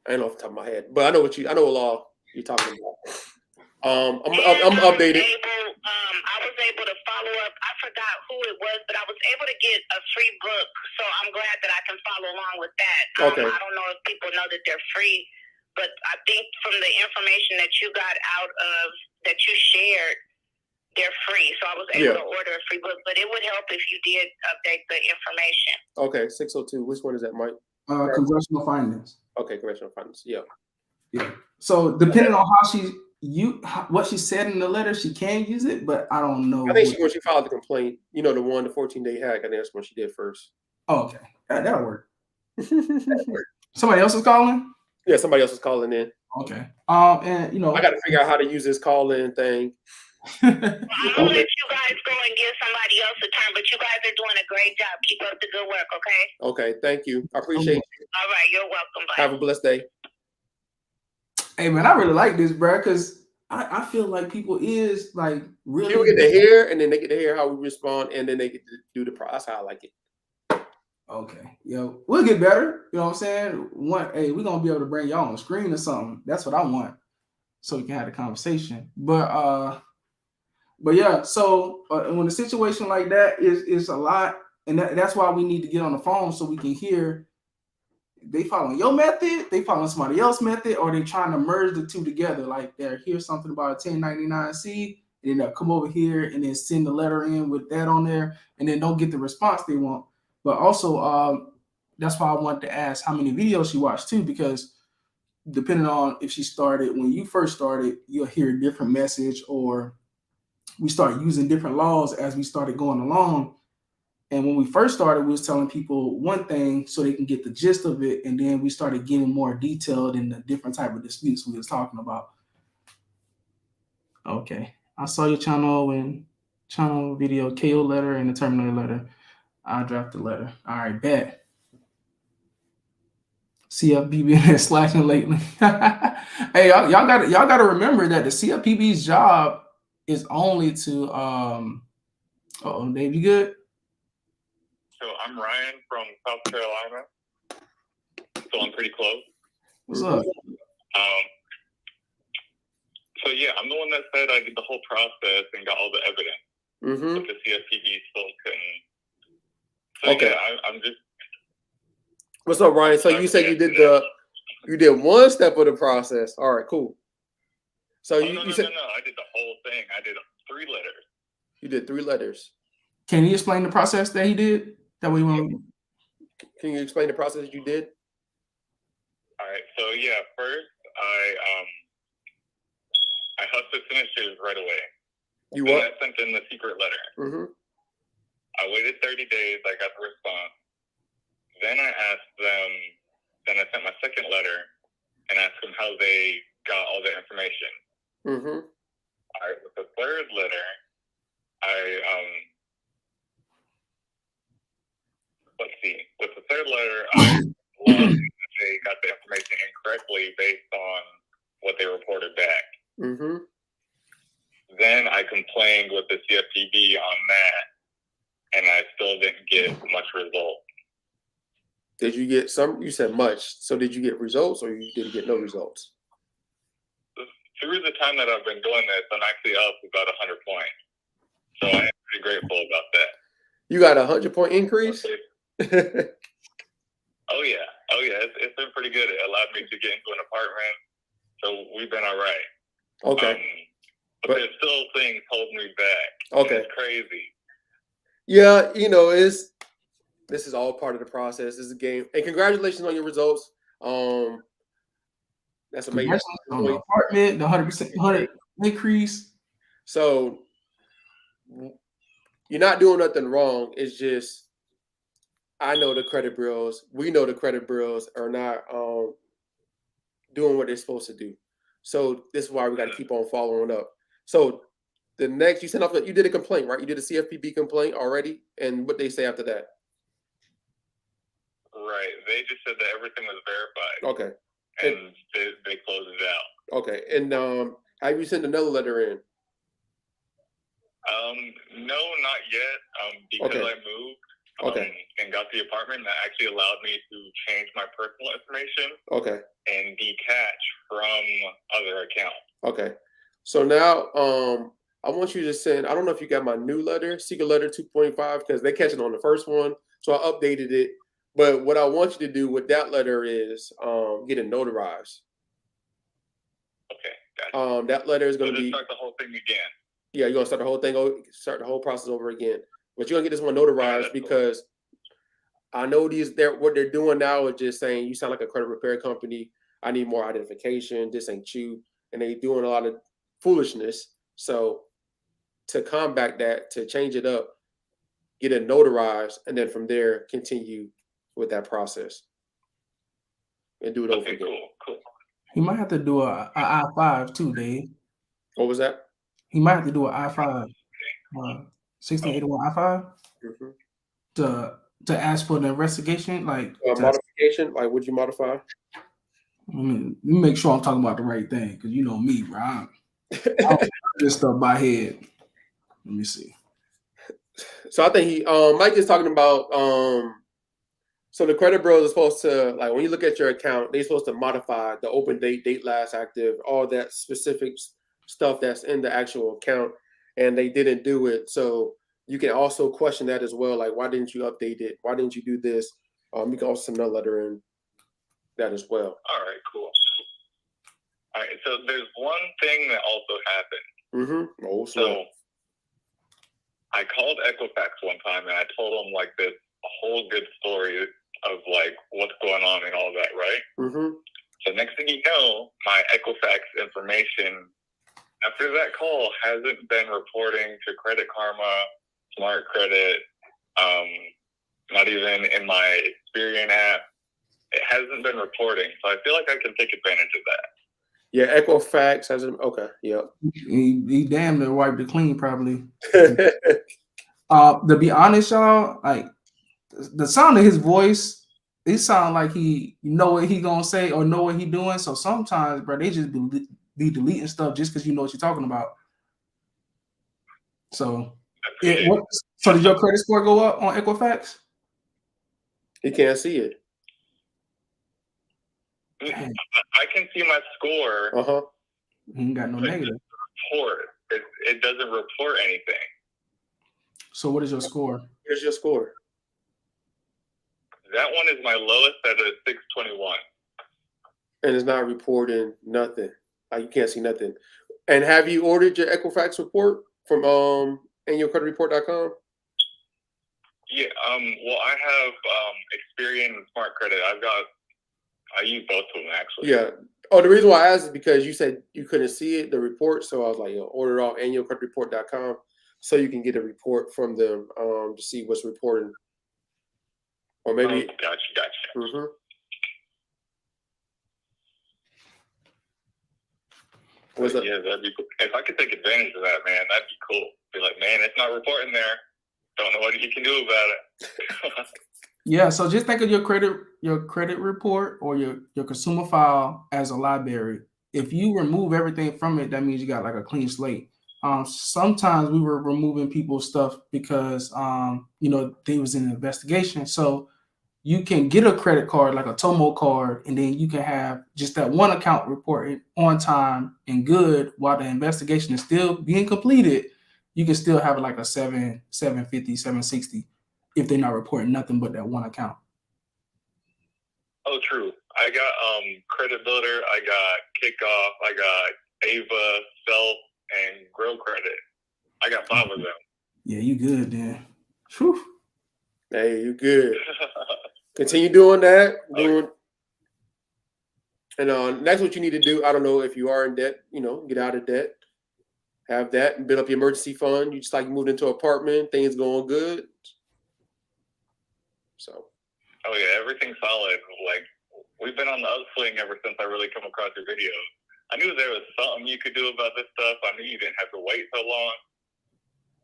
don't know off the top of my head, but I know what law you're talking about. I'm updated. I was able to follow up. I forgot who it was, but I was able to get a free book, so I'm glad that I can follow along with that. Okay. I don't know if people know that they're free, but I think from the information that you got out of that you shared, they're free. So I was able to order a free book, but it would help if you did update the information. Okay, 602. Which one is that, Mike? Congressional findings. Okay, congressional findings. Yeah. So depending on what she said in the letter, she can use it, but I don't know. I think when she filed the complaint, the 14-day hack, I think that's when she did first. Oh, okay. That'll work. Somebody else is calling? Yeah, somebody else is calling in. Okay. And I got to figure out how to use this call-in thing. I'm gonna let you guys go and give somebody else a turn, but you guys are doing a great job. Keep up the good work, okay? Okay, thank you. I appreciate you. All right, you're welcome. Bye. Have a blessed day. Hey man, I really like this, bro, because I feel like people is like really. People get to hear, and then they get to hear how we respond, and then they get to do the process. That's how I like it. Okay, we'll get better. You know what I'm saying? We're gonna be able to bring y'all on the screen or something. That's what I want, so we can have a conversation. But yeah, so when a situation like that is a lot, and that's why we need to get on the phone so we can hear. They following your method, they following somebody else's method, or they trying to merge the two together. Like they'll hear something about a 1099-C, and then they'll come over here and then send the letter in with that on there, and then don't get the response they want. But also, that's why I wanted to ask how many videos she watched too, because depending on if she started when you first started, you'll hear a different message, or we start using different laws as we started going along. And when we first started, we was telling people one thing so they can get the gist of it, and then we started getting more detailed in the different type of disputes we was talking about. Okay, I saw your channel video, KO letter, and the terminator letter. I drafted the letter. All right, bet. CFPB been slacking lately. Hey, y'all got to remember that the CFPB's job is only to Dave, you good? So I'm Ryan from South Carolina, so I'm pretty close. What's up? So yeah, I'm the one that said I did the whole process and got all the evidence, but the CFPB still couldn't. So okay, yeah, I'm just. What's up, Ryan? So you said you did one step of the process. All right, cool. So you said no, I did the whole thing. I did 3 letters. You did 3 letters. Can you explain the process that he did? That we want. Can you explain the process that you did? All right. So yeah, first I hustled signatures right away. You what? I sent in the secret letter. I waited 30 days. I got the response. Then I asked them. Then I sent my second letter and asked them how they got all the information. All right. With the third letter, let's see. With the third letter, I logged in that they got the information incorrectly based on what they reported back. Mm-hmm. Then I complained with the CFPB on that, and I still didn't get much result. Did you get some? You said much. So did you get results, or you didn't get no results? Through the time that I've been doing this, I'm actually up about 100 points. So I'm pretty grateful about that. You got 100-point increase? Oh yeah. It's been pretty good. It allowed me to get into an apartment, so we've been all right. Okay. But there's still things holding me back. Okay. It's crazy. Yeah, this is all part of the process. This is a game. And congratulations on your results. That's amazing. On the apartment, the 100% increase. So you're not doing nothing wrong. It's just I know the credit bureaus. We know the credit bureaus are not doing what they're supposed to do. So this is why we got to keep on following up. So the next you sent off, you did a complaint, right? You did a CFPB complaint already, and what they say after that? Right. They just said that everything was verified. Okay. And they closed it out. Okay. And have you sent another letter in? No, not yet. Because Okay. I moved and got the apartment, that actually allowed me to change my personal information Okay. and detach from other accounts. Okay. So now I want you to send, I don't know if you got my new letter, secret letter 2.5, because they catch it on the first one. So I updated it. But what I want you to do with that letter is get it notarized. Okay, gotcha. That letter is going to be start the whole thing again. Yeah, you're gonna start the whole process over again. But you're gonna get this one notarized because I know what they're doing now is just saying you sound like a credit repair company. I need more identification. This ain't you, and they doing a lot of foolishness. So to combat that, to change it up, get it notarized, and then from there continue with that process and do it over again. Cool. He might have to do a I-5 too, Dave. What was that? He might have to do an I-5, 1681 I-5 to ask for the investigation, like modification. Like, would you modify? Let me make sure I'm talking about the right thing, because you know me, bro. I don't this stuff by head. Let me see. So I think Mike is talking about so the credit bureaus are supposed to, like, when you look at your account, they're supposed to modify the open date last active, all that specific stuff that's in the actual account, and they didn't do it. So you can also question that as well, like, why didn't you update it? Why didn't you do this? You can also send another letter in that as well. All right, cool. All right, so there's one thing that also happened. Mm-hmm. Oh, so I called Equifax one time and I told them like this whole good story of like what's going on and all that, right? Mm-hmm. So next thing you know, my Equifax information after that call hasn't been reporting to Credit Karma, Smart Credit, not even in my Experian app. It hasn't been reporting, so I feel like I can take advantage of that. Yeah, Equifax hasn't. Okay, yep. He damn near wiped it clean, probably. To be honest, y'all, like the sound of his voice, it sound like he know what he gonna say or know what he doing. So sometimes, bro, they just be deleting stuff just because you know what you're talking about. So, so did your credit score go up on Equifax? He can't see it. I can see my score. He ain't got no negative. It doesn't report anything. So what is your score? Here's your score. That one is my lowest at a 621. And it's not reporting nothing. Like, you can't see nothing. And have you ordered your Equifax report from annualcreditreport.com? Yeah. Well, I have Experian and Smart Credit. I use both of them actually. Yeah. Oh, the reason why I asked is because you said you couldn't see it, the report. So I was like, order it off annualcreditreport.com so you can get a report from them to see what's reporting. Or maybe. Gotcha. Mm-hmm. What's up? Yeah, that'd be cool. If I could take advantage of that, man, that'd be cool. Be like, man, it's not reporting there. Don't know what you can do about it. Yeah, so just think of your credit report or your consumer file as a library. If you remove everything from it, that means you got like a clean slate. Sometimes we were removing people's stuff because they was in an investigation. So you can get a credit card like a Tomo card, and then you can have just that one account reported on time and good while the investigation is still being completed. You can still have like a 750, 760 if they're not reporting nothing but that one account. Oh, true. I got Credit Builder, I got Kickoff, I got Ava, Self, and Grow Credit. I got 5 of them. Yeah, you good then. Whew. Hey, you good. Continue doing that. And that's what you need to do. I don't know if you are in debt, get out of debt. Have that and build up your emergency fund. You just like moved into an apartment, things going good. So. Oh yeah, everything's solid. Like we've been on the upswing ever since I really come across your videos. I knew there was something you could do about this stuff. I knew you didn't have to wait so long.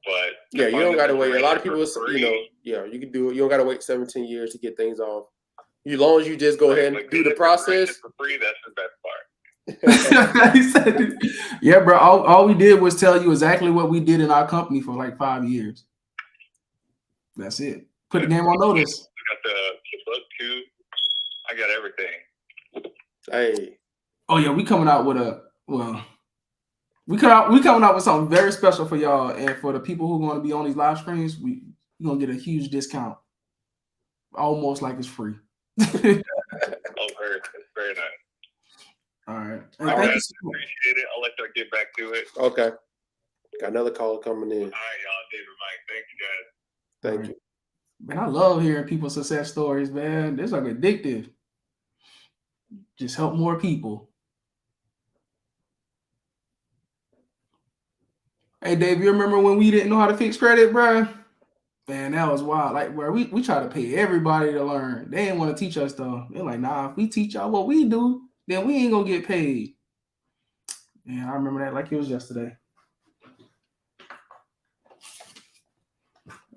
But yeah, you don't got to wait. A lot of people, you can do it. You don't got to wait 17 years to get things off. As long as you just go ahead and do the process. For free, that's the best part. He said, yeah, bro. All we did was tell you exactly what we did in our company for like 5 years. That's it. Put the game on notice. I got the book too. I got everything. Hey. Oh yeah, we coming out with we coming out with something very special for y'all, and for the people who are going to be on these live streams, we're gonna get a huge discount, almost like it's free. Oh, very nice. All right. All right, appreciate it. I'll let y'all get back to it. Okay. Got another call coming in. All right, y'all. David, Mike. Thank you. Man, I love hearing people's success stories, man. It's like addictive. Just help more people. Hey, Dave, you remember when we didn't know how to fix credit, bro? Man, that was wild. Like, bro, we try to pay everybody to learn. They didn't want to teach us, though. They're like, nah, if we teach y'all what we do, then we ain't going to get paid. Man, I remember that like it was yesterday.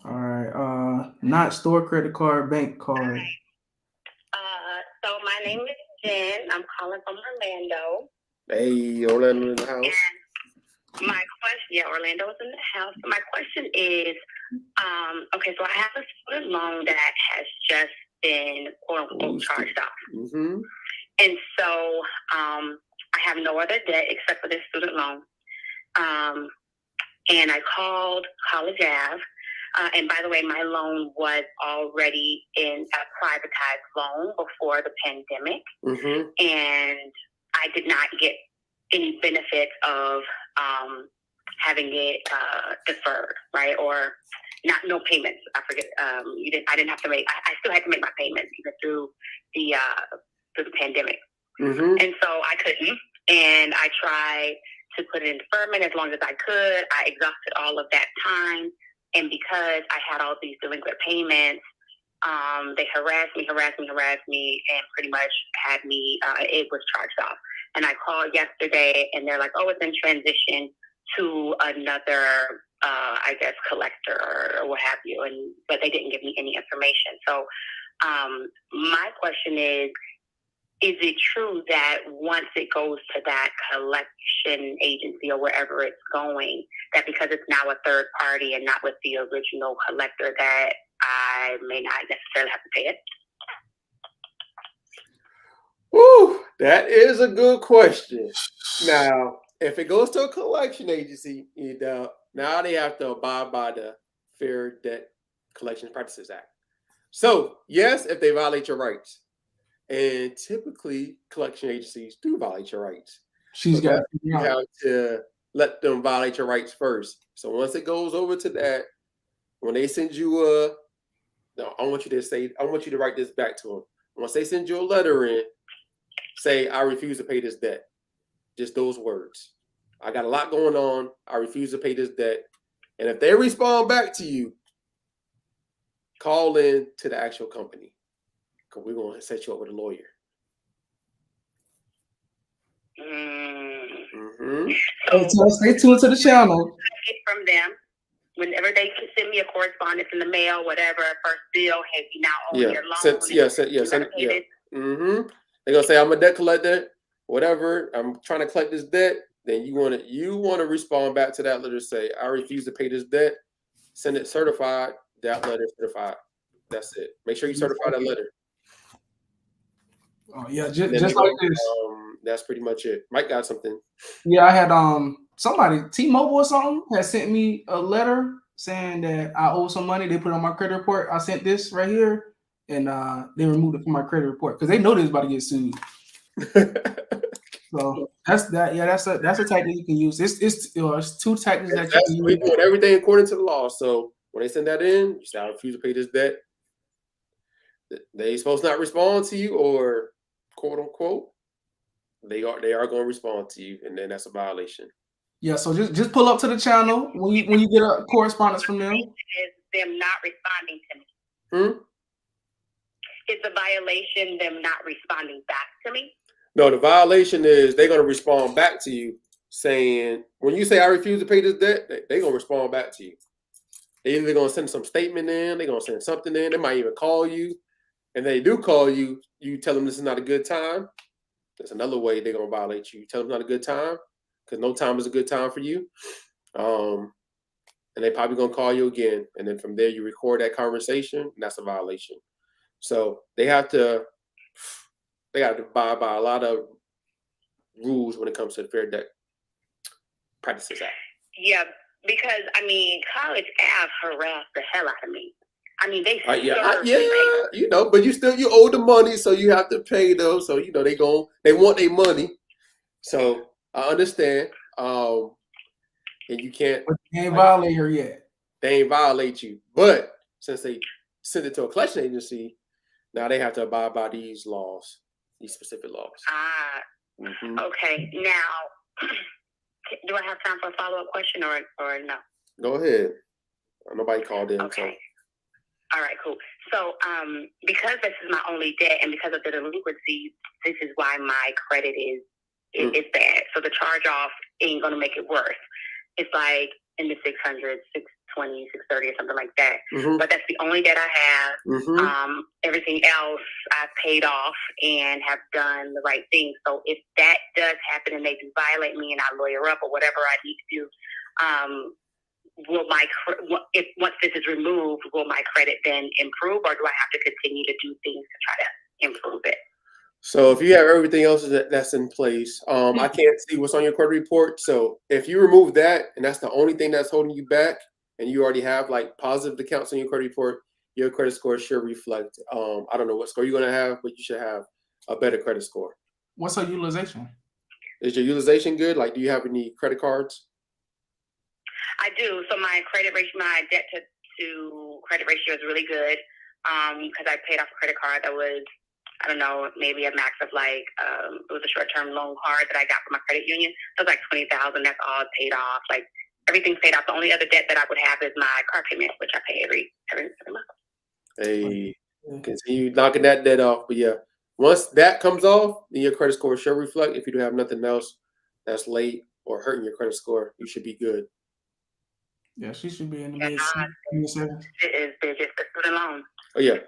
All right. Not store credit card, bank card. So my name is Jen. I'm calling from Orlando. Hey, Orlando in the house. And my question, Orlando's in the house. My question is, okay, so I have a student loan that has just been quote unquote charged off. Mm-hmm. And so I have no other debt except for this student loan. And I called College Ave. And by the way, my loan was already in a privatized loan before the pandemic. Mm-hmm. And I did not get any benefit of having it deferred, right? Or no payments. I forget. I didn't have to make. I still had to make my payments even through the pandemic. Mm-hmm. And so I couldn't. And I tried to put it in deferment as long as I could. I exhausted all of that time. And because I had all these delinquent payments, they harassed me, and pretty much had me, it was charged off. And I called yesterday, and they're like, oh, it's in transition to another, collector or what have you. But they didn't give me any information. So my question is it true that once it goes to that collection agency or wherever it's going, that because it's now a third party and not with the original collector, that I may not necessarily have to pay it? Woo, that is a good question. Now, if it goes to a collection agency, now they have to abide by the Fair Debt Collection Practices Act. So, yes, if they violate your rights. And typically, collection agencies do violate your rights. You have to let them violate your rights first. So once it goes over to that, when they send you I want you to write this back to them. Once they send you a letter in, say, I refuse to pay this debt. Just those words. I got a lot going on. I refuse to pay this debt. And if they respond back to you, call in to the actual company. We're going to set you up with a lawyer. Mm-hmm. So stay tuned to the channel. From them whenever they send me a correspondence in the mail, whatever, first bill, hey, we now own your loan. They're gonna say I'm a debt collector, whatever. I'm trying to collect this debt. Then you want to respond back to that letter. Say I refuse to pay this debt. Send it certified. That letter is certified. That's it. Make sure you certify that letter. Oh yeah, just like this. That's pretty much it. Mike got something. Yeah, I had somebody, T-Mobile or something, had sent me a letter saying that I owe some money. They put it on my credit report. I sent this right here, and they removed it from my credit report because they know they're about to get sued. So that's that. Yeah, that's a tactic you can use. It's two tactics that you can use. Doing everything according to the law. So when they send that in, you say I refuse to pay this debt. They supposed to not respond to you, or quote unquote, they are going to respond to you, and then that's a violation. Yeah. So just pull up to the channel when you get a correspondence from them. Is them not responding to me? It's a violation them not responding back to me. No, the violation is they're going to respond back to you saying, when you say I refuse to pay this debt, they're going to respond back to you. They're either going to send some statement in, they're going to send something in, they might even call you. And they do call you, you tell them this is not a good time. That's another way they're going to violate you. You tell them it's not a good time, because no time is a good time for you. And they probably going to call you again. And then from there, you record that conversation, and that's a violation. So they got to abide by a lot of rules when it comes to the Fair Debt Practices Act. Yeah, because College Ave harassed the hell out of me. They but you owe the money, so you have to pay them. So they want their money. So I understand. And you can't. But they ain't violate her yet. They ain't violate you, but since they send it to a collection agency, now they have to abide by these laws. These specific laws. Okay. Now, do I have time for a follow-up question or no? Go ahead. Nobody called in. Okay. So. All right, cool. So, because this is my only debt and because of the delinquency, this is why my credit is bad. So the charge-off ain't going to make it worse. It's like in the 600, 620, 630 or something like that. But that's the only debt I have. Everything else I've paid off and have done the right thing. So if that does happen and they do violate me and I lawyer up or whatever I need to do, once this is removed, will my credit then improve, or do I have to continue to do things to try to improve it? So if you have everything else that's in place, I can't see what's on your credit report. So if you remove that, and that's the only thing that's holding you back, and you already have like positive accounts on your credit report, your credit score should reflect. I don't know what score you're going to have, but you should have a better credit score. What's our utilization? Is your utilization good? Like, do you have any credit cards? I do. So my credit ratio, my debt to credit ratio is really good because I paid off a credit card that was, I don't know, maybe a max of like, it was a short-term loan card that I got from my credit union. So it was like $20,000. That's all paid off. Like everything's paid off. The only other debt that I would have is my car payment, which I pay every month. Hey, continue knocking that debt off. But yeah, once that comes off, then your credit score should reflect. If you don't have nothing else that's late or hurting your credit score, you should be good. Yeah, she should be in the mid. They're just a student loan. Oh yeah.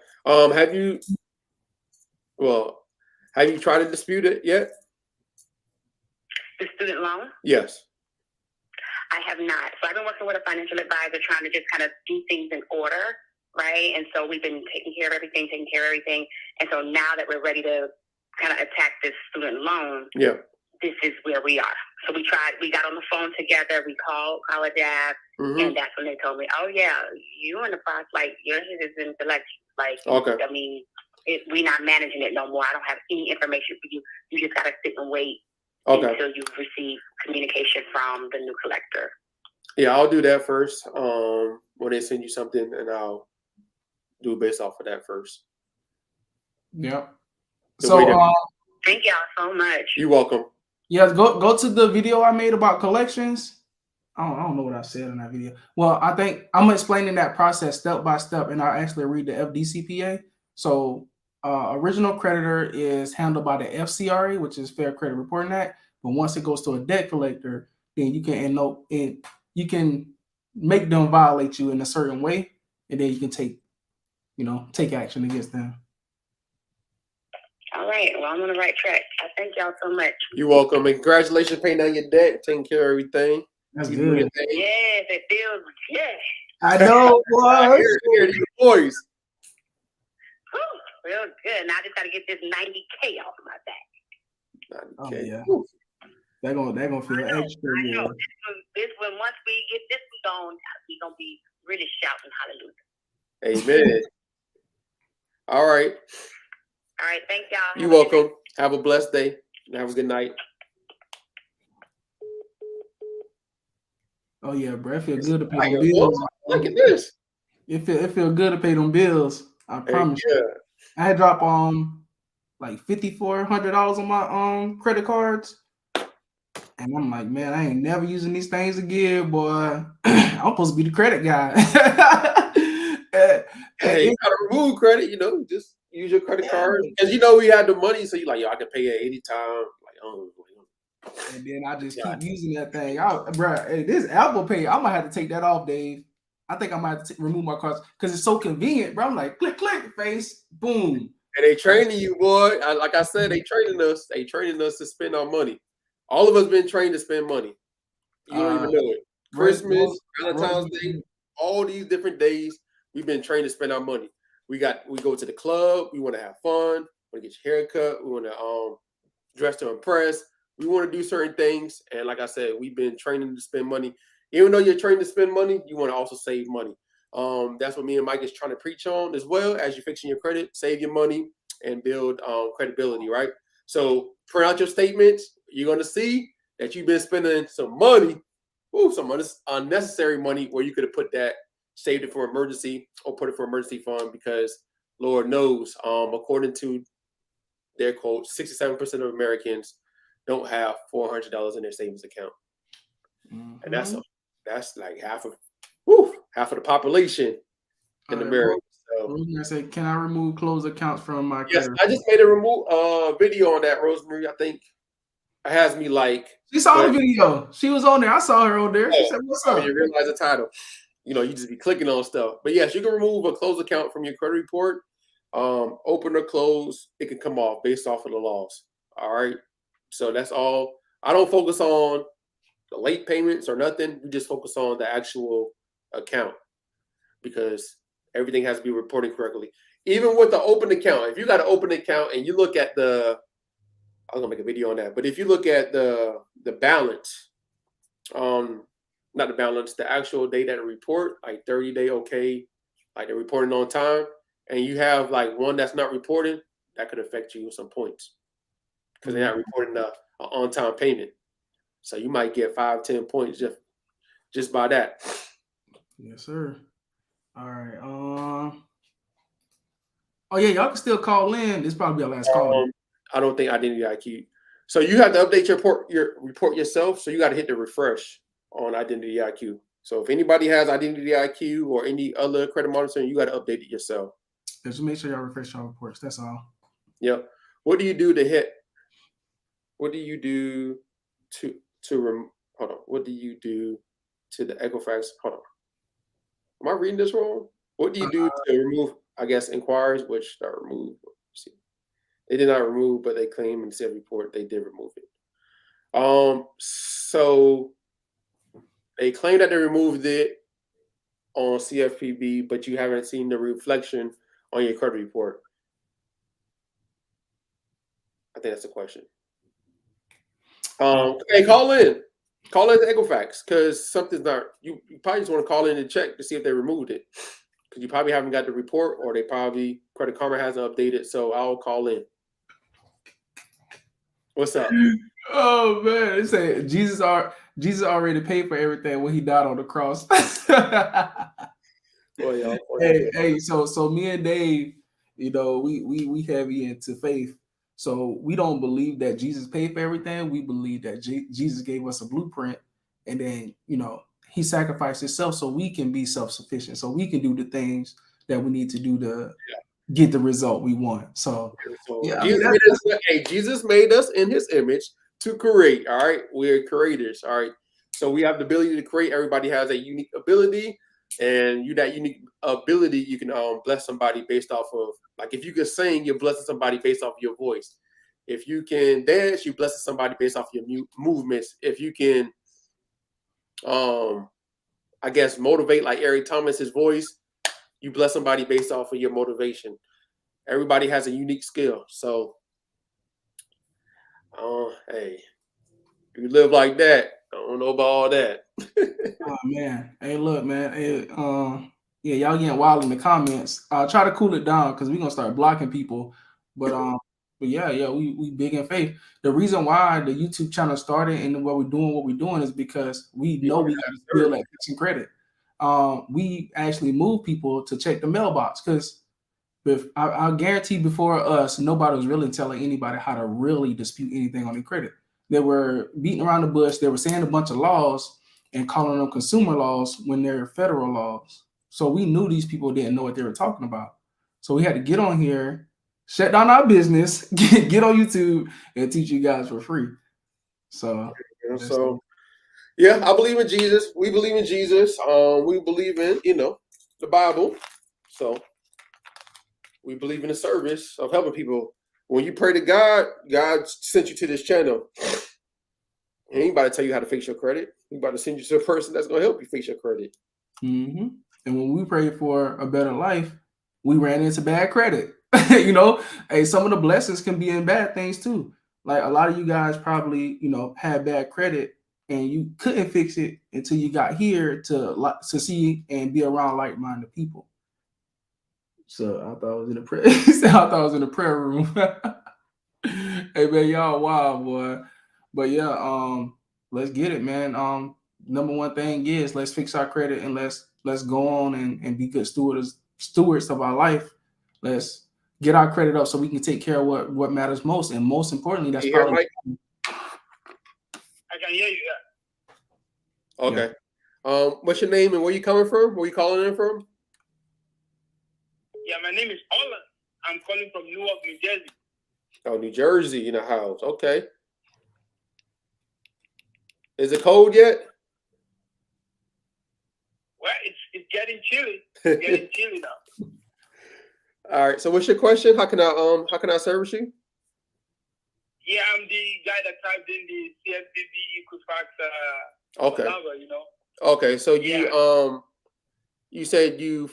Have you tried to dispute it yet? The student loan? Yes. I have not. So I've been working with a financial advisor trying to just kind of do things in order, right? And so we've been taking care of everything. And so now that we're ready to kind of attack this student loan, this is where we are. So we got on the phone together, we called College Ave, and that's when they told me, oh yeah, you in the process, like your is in selection. Like, okay. I mean, we're not managing it no more. I don't have any information for you. You just got to sit and wait until you receive communication from the new collector. Yeah, I'll do that first. When they send you something, and I'll do it based off of that first. Yep. So thank y'all so much. You're welcome. Yeah, go to the video I made about collections. I don't know what I said in that video. Well, I think I'm explaining that process step by step, and I actually read the FDCPA. So original creditor is handled by the FCRA, which is Fair Credit Reporting Act. But once it goes to a debt collector, then you can make them violate you in a certain way, and then you can take action against them. All right. Well, I'm on the right track. I thank y'all so much. You're welcome. And congratulations paying down your debt, taking care of everything. That's You good. Yes, it feels good. I know, boy. Here, these boys. Whew, real good. Now I just got to get this 90K off of my back. Oh Okay. yeah. They're gonna feel extra. I know. Yeah. This one, once we get this one gone, we're gonna be really shouting hallelujah. Amen. All right. All right, thank y'all. You're welcome. Have a blessed day. Have a good night. Oh yeah, bro. It feels good to pay Like, them bills. look at this. It feel good to pay them bills. I promise you. I had dropped like $5,400 on my credit cards. And I'm like, man, I ain't never using these things again, boy. I'm supposed to be the credit guy. Hey, you gotta remove credit, just use your credit card. Because we had the money, so you're like, yo, I can pay it any time. And then I just keep using that thing. Bro, hey, this Apple Pay, I might have to take that off, Dave. I think I might have to remove my cards because it's so convenient, bro. I'm like, click, face, boom. And they training you, boy. Like I said, they training us. They training us to spend our money. All of us been trained to spend money. You don't even know it. Christmas, Valentine's Day, all these different days, we've been trained to spend our money. We go to the club. We want to have fun. We want to get your hair cut. We want to dress to impress. We want to do certain things. And like I said, we've been training to spend money. Even though you're trained to spend money, you want to also save money. That's what me and Mike is trying to preach on as well. As you're fixing your credit, save your money and build credibility, right? So print out your statements. You're going to see that you've been spending some money, some unnecessary money where you could have put that, saved it for emergency or put it for emergency fund because Lord knows, according to their quote, 67% of Americans don't have $400 in their savings account. Mm-hmm. And that's like half of the population in America. So, Rosemary said, "Can I remove closed accounts from my?" Yes, I just made a video on that, Rosemary. I think it has me like. She saw the video. She was on there. I saw her on there. She said, "What's up?" You realize the title. You just be clicking on stuff. But yes, you can remove a closed account from your credit report. Open or close, it can come off based off of the laws. All right. So that's all. I don't focus on the late payments or nothing. We just focus on the actual account because everything has to be reported correctly. Even with the open account, if you got an open account and you look at I'm gonna make a video on that. But if you look at the balance, not the balance, the actual day that report, like 30-day okay, like they're reporting on time, and you have like one that's not reporting, that could affect you with some points because they're not reporting an on-time payment. So you might get 5-10 points just by that. Yes, sir. All right. Oh yeah, y'all can still call in. This is probably our last call. I don't think Identity IQ. So you have to update your report yourself. So you got to hit the refresh on Identity IQ. So if anybody has Identity IQ or any other credit monitoring, you got to update it yourself. Just make sure y'all refresh your reports. That's all. Yep. What do you do to hit? What do you do hold on. What do you do to the Equifax? Hold on. Am I reading this wrong? What do you do to remove, I guess, inquiries, which are removed? See, they did not remove, but they claim in the CFPB report they did remove it. So they claim that they removed it on CFPB, but you haven't seen the reflection on your credit report. I think that's the question. Hey, call in to Equifax because something's not. You probably just want to call in and check to see if they removed it because you probably haven't got the report or they probably Credit Karma hasn't updated. So I'll call in. What's up? Oh man, it said Jesus already paid for everything when he died on the cross. Hey, so me and Dave, we heavy into faith. So we don't believe that Jesus paid for everything. We believe that Jesus gave us a blueprint, and then he sacrificed himself so we can be self-sufficient, so we can do the things that we need to do to get the result we want. So yeah, Jesus made us in his image to create. All right, we're creators. All right. So we have the ability to create. Everybody has a unique ability, and that unique ability, you can bless somebody based off of, like, if you can sing, you're blessing somebody based off your voice. If you can dance, you blessing somebody based off your movements. If you can, I guess, motivate like Eric Thomas's voice, you bless somebody based off of your motivation. Everybody has a unique skill. So, hey, you live like that. I don't know about all that. Oh man, hey, look, man, hey, yeah, y'all getting wild in the comments. Try to cool it down because we're gonna start blocking people. But yeah, we big in faith. The reason why the YouTube channel started and what we're doing is because we know we got to build that fixing credit. We actually move people to check the mailbox because I guarantee before us, nobody was really telling anybody how to really dispute anything on their credit. They were beating around the bush. They were saying a bunch of laws and calling them consumer laws when they're federal laws. So we knew these people didn't know what they were talking about. So we had to get on here, shut down our business, get on YouTube, and teach you guys for free. So, yeah, I believe in Jesus. We believe in Jesus. We believe in, the Bible. So we believe in the service of helping people. When you pray to God, God sent you to this channel. And anybody tell you how to fix your credit. He's about to send you to a person that's going to help you fix your credit. Mm-hmm. And when we prayed for a better life, we ran into bad credit. Hey, some of the blessings can be in bad things too. Like a lot of you guys probably, had bad credit and you couldn't fix it until you got here to see and be around like-minded people. So I thought I was in the prayer. I thought I was in the prayer room. Hey man, y'all wild, boy. But yeah, let's get it, man. Number one thing is let's fix our credit and let's go on and be good stewards of our life. Let's get our credit up so we can take care of what matters most. And most importantly, that's probably I can hear you. Yeah. Okay. Yeah. What's your name and where you coming from? Where you calling in from? Yeah, my name is Olan. I'm calling from Newark, New Jersey. Oh, New Jersey in the house. Okay. Is it cold yet? Well, it's getting chilly. It's getting chilly now. All right. So what's your question? How can I service you? Yeah, I'm the guy that typed in the CFPB Equifax okay. number, Okay. So you said you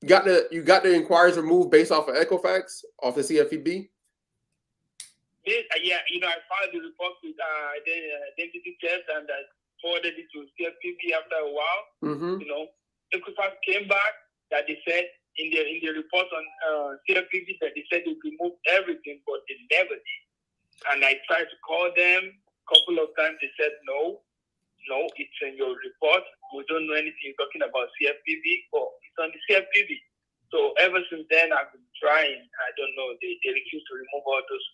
got the inquiries removed based off of Equifax, off the CFPB? Yeah, I filed the report with identity theft and I forwarded it to CFPB after a while. Mm-hmm. Equifax came back that they said in the report on CFPB that they said they removed everything, but they never did. And I tried to call them a couple of times. They said no, it's in your report. We don't know anything you're talking about CFPB, or it's on the CFPB. So ever since then, I've been trying. I don't know. They refuse to remove all those.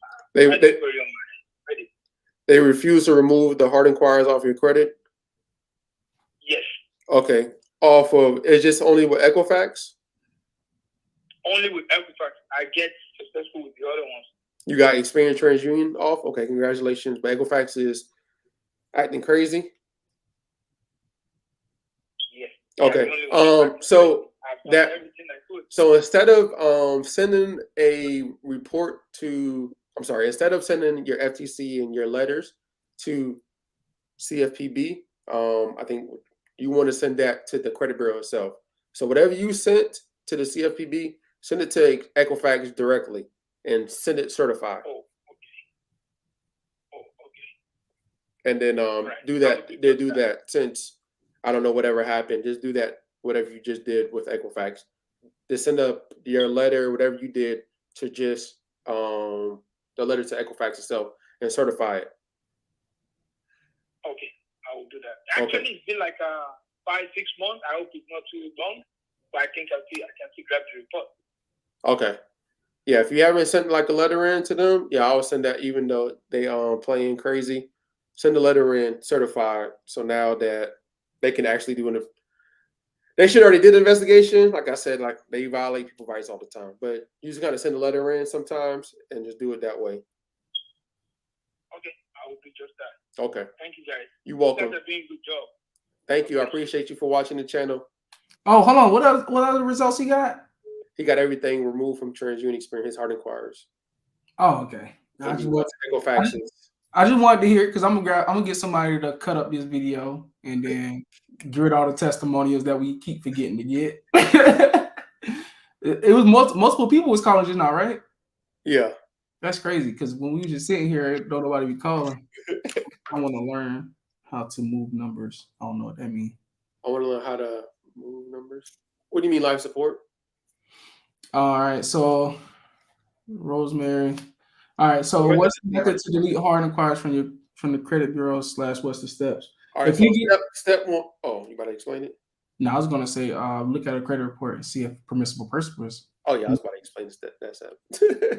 They refuse to remove the hard inquiries off your credit? Yes. Okay. Off of, it's just only with Equifax? Only with Equifax. I get successful with the other ones. You got Experian TransUnion off? Okay, congratulations. But Equifax is acting crazy? Yes. Okay. So instead of sending a report to, instead of sending your FTC and your letters to CFPB, I think you want to send that to the credit bureau itself. So whatever you sent to the CFPB, send it to Equifax directly and send it certified. Oh, okay. And then do that since I don't know whatever happened. Just do that, whatever you just did with Equifax. Just send up your letter, whatever you did, to just the letter to Equifax itself and certify it. Okay, I will do that. Actually, It's been like 5-6 months. I hope it's not too long, but I think I can still grab the report. Okay. Yeah, if you haven't sent like a letter in to them, I will send that even though they playing crazy. Send the letter in certified. So now that they can actually do it. They should already did an investigation. Like I said, like they violate people's rights all the time. But you just gotta send a letter in sometimes and just do it that way. Okay, I will do just that. Okay. Thank you, guys. You're welcome. You guys are being good job. Thank you. I appreciate you for watching the channel. Oh, hold on. What other results he got? He got everything removed from TransUnion experience. His heart inquires. Oh, okay. I just wanted to hear it because I'm gonna get somebody to cut up this video and then get all the testimonials that we keep forgetting to get. it was multiple people was calling just now, right? Yeah. That's crazy because when we were just sitting here, don't nobody be calling. I want to learn how to move numbers. I don't know what that means. I want to learn how to move numbers. What do you mean life support? All right, so Rosemary. All right, so what's the method to delete hard inquiries from the credit bureau / what's the steps? All right, so step one. Oh, you about to explain it? No, I was gonna say look at a credit report and see if permissible purpose was. Oh yeah, I was about to explain that step.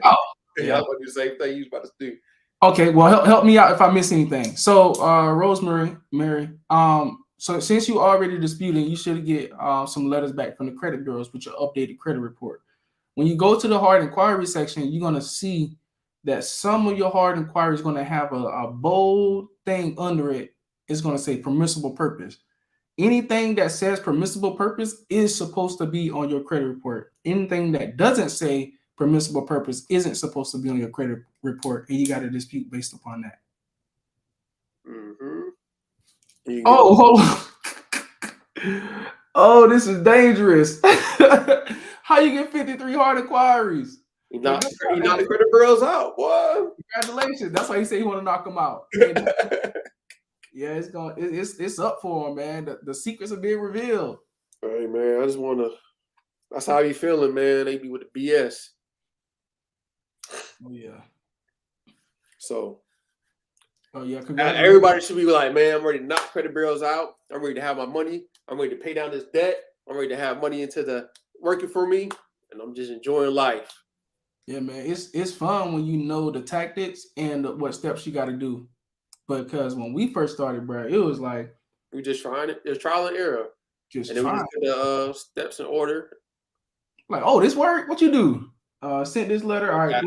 Oh yeah, I was about to do the same thing you was about to do. Okay, well help me out if I miss anything. So Rosemary, so since you already disputing, you should get some letters back from the credit bureaus with your updated credit report. When you go to the hard inquiry section, you're gonna see that some of your hard inquiry is gonna have a bold thing under it. It's gonna say permissible purpose. Anything that says permissible purpose is supposed to be on your credit report. Anything that doesn't say permissible purpose isn't supposed to be on your credit report, and you got to dispute based upon that. Mm-hmm. Oh, hold on. Oh, this is dangerous. How you get 53 hard inquiries? He knocked the credit bureaus out, boy. Congratulations. That's why he said he want to knock them out. Yeah, it's up for him, man. The secrets are being revealed. All right, man. I just want to. That's how you feeling, man. They be with the BS. Oh yeah. So. Oh yeah. Everybody should be like, man, I'm ready to knock credit bureaus out. I'm ready to have my money. I'm ready to pay down this debt. I'm ready to have money into the working for me, and I'm just enjoying life. Yeah, man. It's fun when you know the tactics and what steps you got to do. Because when we first started, bro, it was like we just trying it. It's trial and error. And then we just get the steps in order. Like, oh, this worked. What you do? Sent this letter. All right,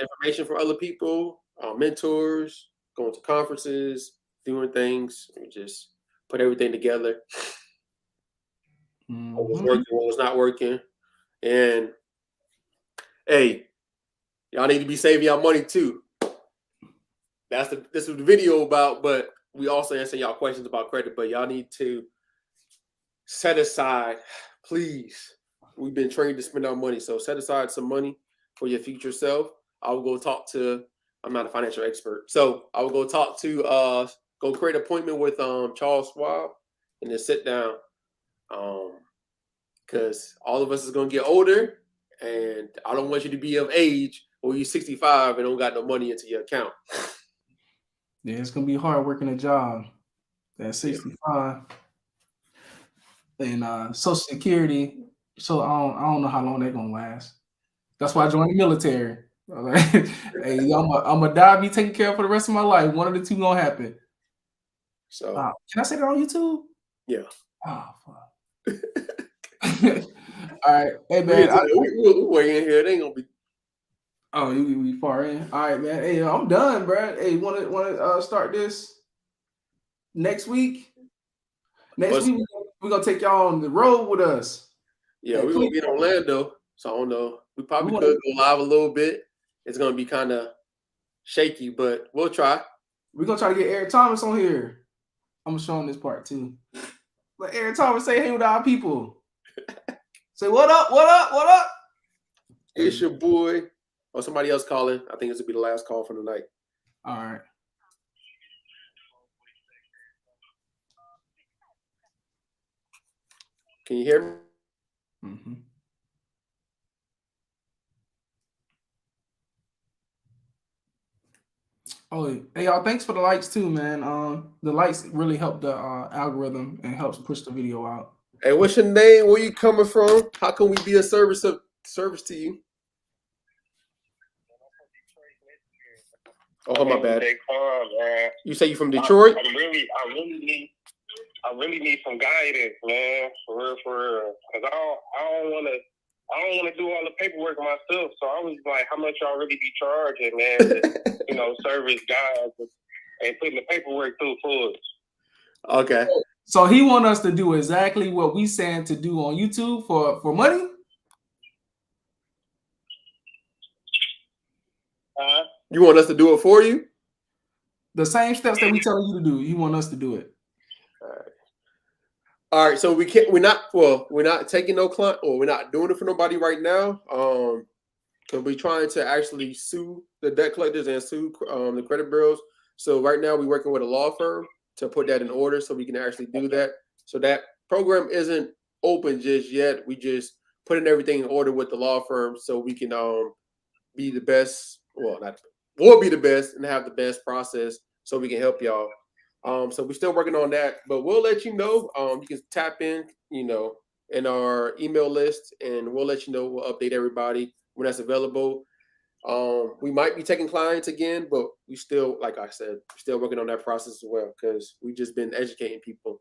information from other people, mentors, going to conferences, doing things. We just put everything together. Mm-hmm. What was working, what was not working. And hey, y'all need to be saving y'all money too. This is the video about, but we also answer y'all questions about credit, but y'all need to set aside, please. We've been trained to spend our money. So set aside some money for your future self. I will go talk to, I'm not a financial expert. So I will go talk to, go create an appointment with Charles Schwab and then sit down. Because all of us is going to get older and I don't want you to be of age or you're 65 and don't got no money into your account. Yeah, it's gonna be hard working a job at 65 and Social Security. So I don't know how long they're gonna last. That's why I joined the military. Like, hey, I'm gonna die, be taken care of for the rest of my life. One of the two gonna happen. So can I say that on YouTube? Yeah. Oh fuck. All right, hey man, we're way in here. They ain't gonna be. Oh, we far in. All right, man. Hey, I'm done, bro. Hey, want to start this next week? Next week we're gonna take y'all on the road with us. Yeah, we're gonna be in Orlando, so I don't know. We probably could go live a little bit. It's gonna be kind of shaky, but we'll try. We're gonna try to get Eric Thomas on here. I'm gonna show him this part too. Let Eric Thomas say hey with our people. Say what up, what up, what up? It's your boy. Or somebody else calling. I think this will be the last call for the night. All right. Can you hear me? Mm-hmm. Oh, hey y'all! Thanks for the likes too, man. The likes really help the algorithm and helps push the video out. Hey, what's your name? Where you coming from? How can we be a service to you? Oh, my bad. You say you from Detroit? I really need some guidance, man. For real. Cause I don't want to do all the paperwork myself. So I was like, how much y'all really be charging, man? To, service guys and putting the paperwork through for us. Okay. So he want us to do exactly what we saying to do on YouTube for money? You want us to do it for you? The same steps that we telling you to do, you want us to do it. All right. So we're not taking no client, or we're not doing it for nobody right now. Because we're trying to actually sue the debt collectors and sue the credit bureaus. So right now we're working with a law firm to put that in order so we can actually do that. So that program isn't open just yet. We just putting everything in order with the law firm so we can be the best. Well, we'll be the best and have the best process so we can help y'all. So we're still working on that, but we'll let you know. You can tap in, in our email list, and we'll let you know. We'll update everybody when that's available. We might be taking clients again, but we still, like I said, still working on that process as well because we just been educating people.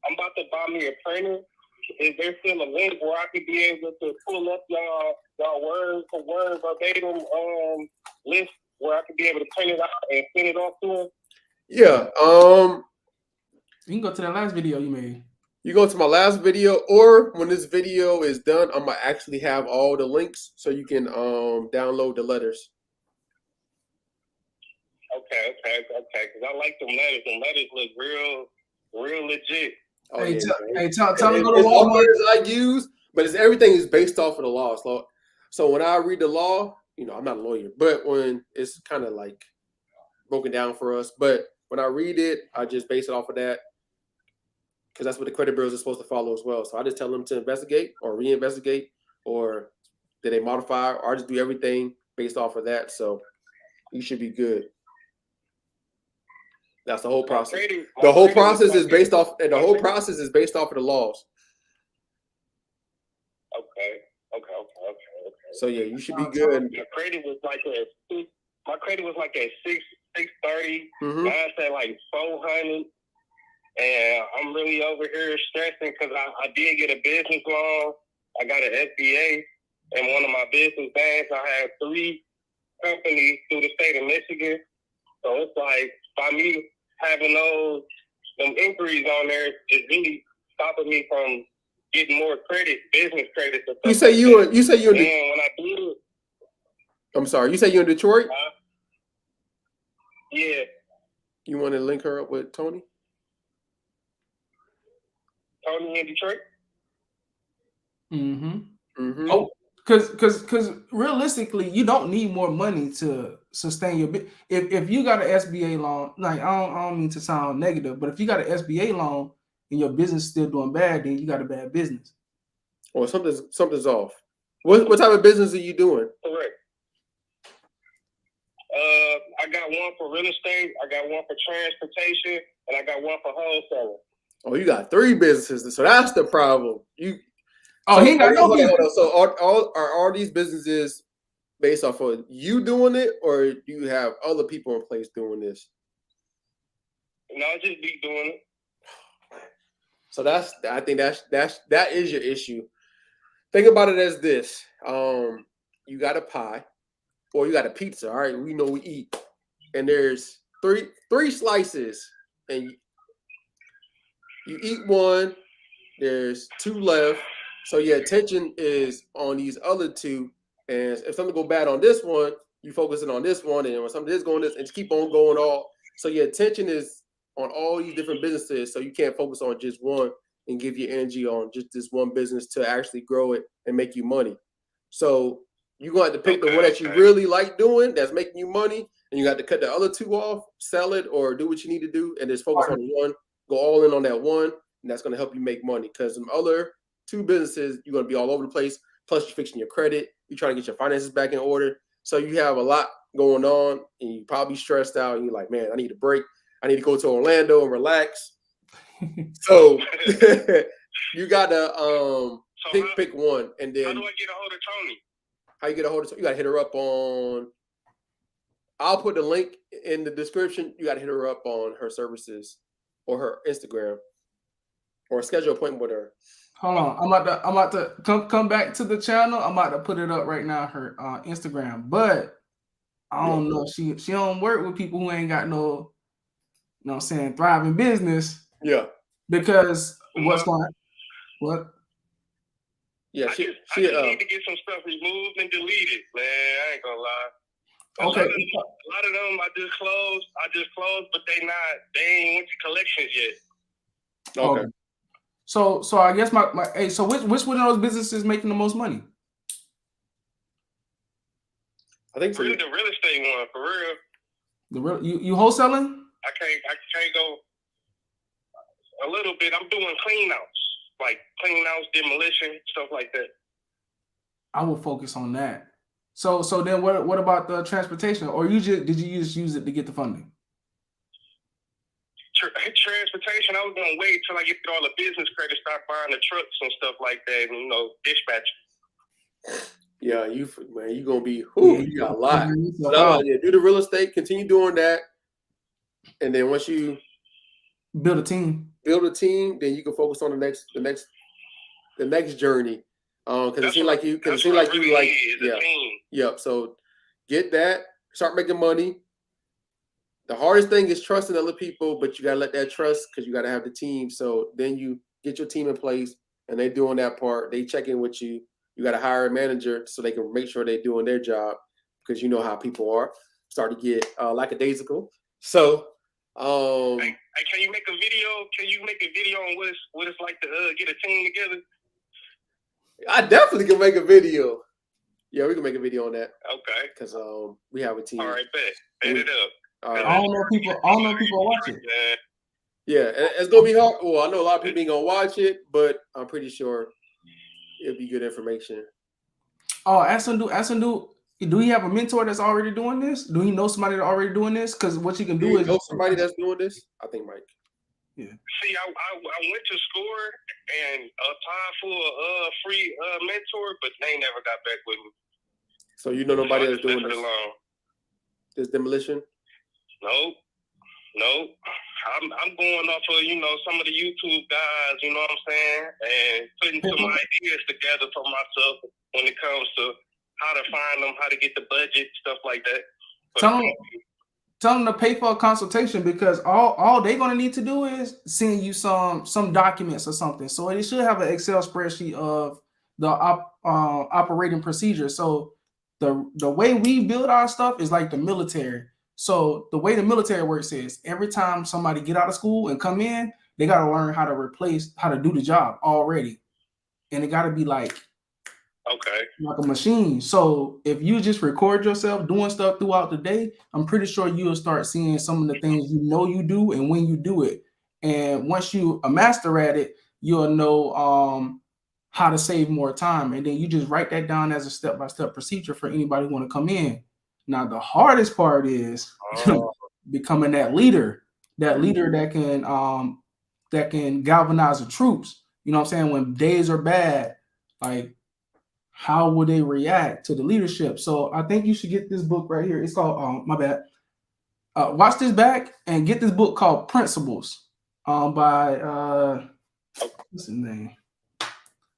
I'm about to buy me a printer. Is there still a link where I could be able to pull up y'all word for word verbatim list where I could be able to print it out and send it off to them? Yeah. You can go to that last video you made. You go to my last video, or when this video is done, I'm gonna actually have all the links so you can download the letters. Okay. Because I like them letters. The letters look real legit. Oh, Hey, yeah, tell me go to it's all Walmart. letters I use, but everything is based off of the law. So when I read the law, I'm not a lawyer, but when it's kind of like broken down for us, but when I read it, I just base it off of that. Because that's what the credit bureaus are supposed to follow as well. So I just tell them to investigate or reinvestigate, or did they modify, or I just do everything based off of that. So you should be good. That's the whole process. The whole process is based off, and the whole process is based off of the laws. Okay. So yeah, you should be good. My credit was like at 630. Mm-hmm. Mine's at like 400. And I'm really over here stressing because I did get a business loan. I got an SBA, and one of my business banks, I have 3 companies through the state of Michigan. So it's like by me having them inquiries on there, it's really stopping me from getting more credit, business credit. You say you're in when I do it, I'm sorry. You say you're in Detroit? Yeah. You want to link her up with Tony? Tony in Detroit? Mm-hmm. Oh, because realistically, you don't need more money to sustain your business. If you got an SBA loan, like I don't mean to sound negative, but if you got an SBA loan and your business is still doing bad, then you got a bad business. Or something's off. What type of business are you doing? Correct. I got one for real estate, I got one for transportation, and I got one for wholesaling. Oh, you got 3 businesses, so that's the problem. He ain't got no business. So are all these businesses based off of you doing it, or do you have other people in place doing this? No, I just be doing it. So I think that is your issue. Think about it as this: you got a pie, or you got a pizza. All right, we know we eat, and there's three slices, and you eat one. There's 2 left, so your attention is on these other 2. And if something go bad on this one, you focusing on this one, and when something is going this, and just keep on going all. So your attention is on all these different businesses, so you can't focus on just one and give your energy on just this one business to actually grow it and make you money. So you're going to have to pick the one that you really like doing, that's making you money, and you got to cut the other 2 off, sell it, or do what you need to do, and just focus on one. Go all in on that one, and that's going to help you make money. Because the other 2 businesses, you're going to be all over the place. Plus, you're fixing your credit. You're trying to get your finances back in order. So you have a lot going on, and you're probably stressed out. And you're like, man, I need a break. I need to go to Orlando and relax. So you got to pick one. And then how do I get a hold of Tony? How you get a hold of Tony? You got to hit her up on. I'll put the link in the description. You got to hit her up on her services or her Instagram, or schedule an appointment with her. Hold on, I'm about to come back to the channel. I'm about to put it up right now, her Instagram. But I don't know. She don't work with people who ain't got no, you know what I'm saying, thriving business. Yeah. Because what's going on? What? Yeah, I just need to get some stuff removed and deleted, man. I ain't gonna lie. Okay. A lot of them I just closed, but they ain't went to collections yet. Okay. So I guess hey, so which one of those businesses making the most money? I think so. Really, the real estate one, for real. The real you wholesaling? I can't go a little bit. I'm doing clean outs, like clean outs, demolition, stuff like that. I will focus on that. So then what about the transportation? Or did you just use it to get the funding? Transportation, I was gonna wait till I get all the business credit, start buying the trucks and stuff like that, and dispatch. Yeah, you gonna be you got a lot. Do the real estate, continue doing that, and then once you build a team, then you can focus on the next journey. Because it seems like you Yep. So get that, start making money. The hardest thing is trusting other people, but you gotta let that trust, because you gotta have the team. So then you get your team in place, and they're doing that part. They check in with you. You gotta hire a manager so they can make sure they're doing their job, because you know how people are. Start to get lackadaisical. So hey, can you make a video? Can you make a video on what it's like to get a team together? I definitely can make a video. Yeah, we can make a video on that. Okay. Because we have a team. All right, bet. Hit it up. I don't know people watch it. Yeah, it's gonna be hard. Well, I know a lot of people ain't gonna watch it, but I'm pretty sure it'll be good information. Oh, do he have a mentor that's already doing this? Do he know somebody that's already doing this? Because what you can do is know somebody that's doing this. I think Mike. Yeah. See, I went to SCORE and applied for a free mentor, but they never got back with me. So you know nobody that's doing this? This demolition? Nope. I'm going off of, some of the YouTube guys, you know what I'm saying? And putting some ideas together for myself when it comes to how to find them, how to get the budget, stuff like that. Tell them to pay for a consultation, because all they're going to need to do is send you some documents or something. So they should have an Excel spreadsheet of the operating procedure. So the way we build our stuff is like the military. So the way the military works is every time somebody get out of school and come in, they got to learn how to do the job already. And it got to be like a machine. So if you just record yourself doing stuff throughout the day, I'm pretty sure you'll start seeing some of the things you do and when you do it. And once you a master at it, you'll know how to save more time. And then you just write that down as a step-by-step procedure for anybody who want to come in. Now, the hardest part is becoming that leader that can galvanize the troops. You know what I'm saying? When days are bad, like, how would they react to the leadership? So I think you should get this book right here. It's called, watch this back and get this book called Principles by, what's his name?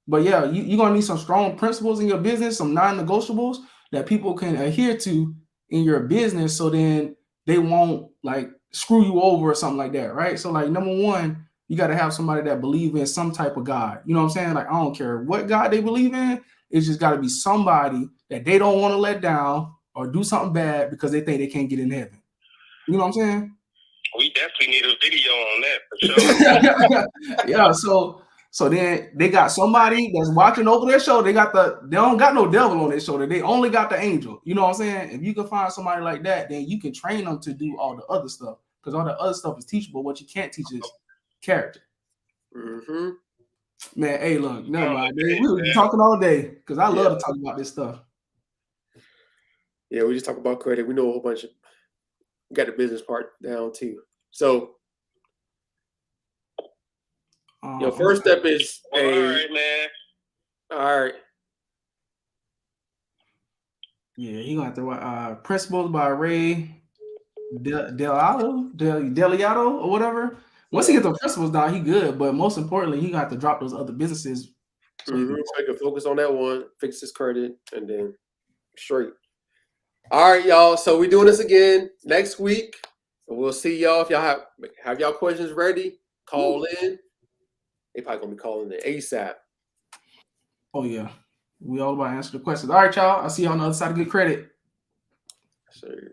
But yeah, you're going to need some strong principles in your business, some non-negotiables that people can adhere to in your business, so then they won't like screw you over or something like that, right? So like, number one, you got to have somebody that believe in some type of God. You know what I'm saying? Like, I don't care what God they believe in. It's just got to be somebody that they don't want to let down or do something bad because they think they can't get in heaven. You know what I'm saying? We definitely need a video on that for sure. Yeah. So then they got somebody that's watching over their shoulder. They don't got no devil on their shoulder. They only got the angel. You know what I'm saying? If you can find somebody like that, then you can train them to do all the other stuff, because all the other stuff is teachable. What you can't teach is character. Mm-hmm. Man, hey, look, never mind. We'll be talking all day, because I love to talk about this stuff. Yeah, we just talk about credit. We know a whole bunch of. We got the business part down too. So. Your first step is all right, man. All right. Yeah, you're gonna have to watch Principles by Ray Deliato or whatever. Once he gets the principles down, he good. But most importantly, he gonna have to drop those other businesses. So he can focus on that one, fix his credit, and then straight. All right, y'all. So we're doing this again next week. So we'll see y'all. If y'all have y'all questions ready, call in. They probably gonna be calling it ASAP. Oh yeah, we all about to answer the questions. All right, y'all. I'll see you on the other side of good credit. Sir.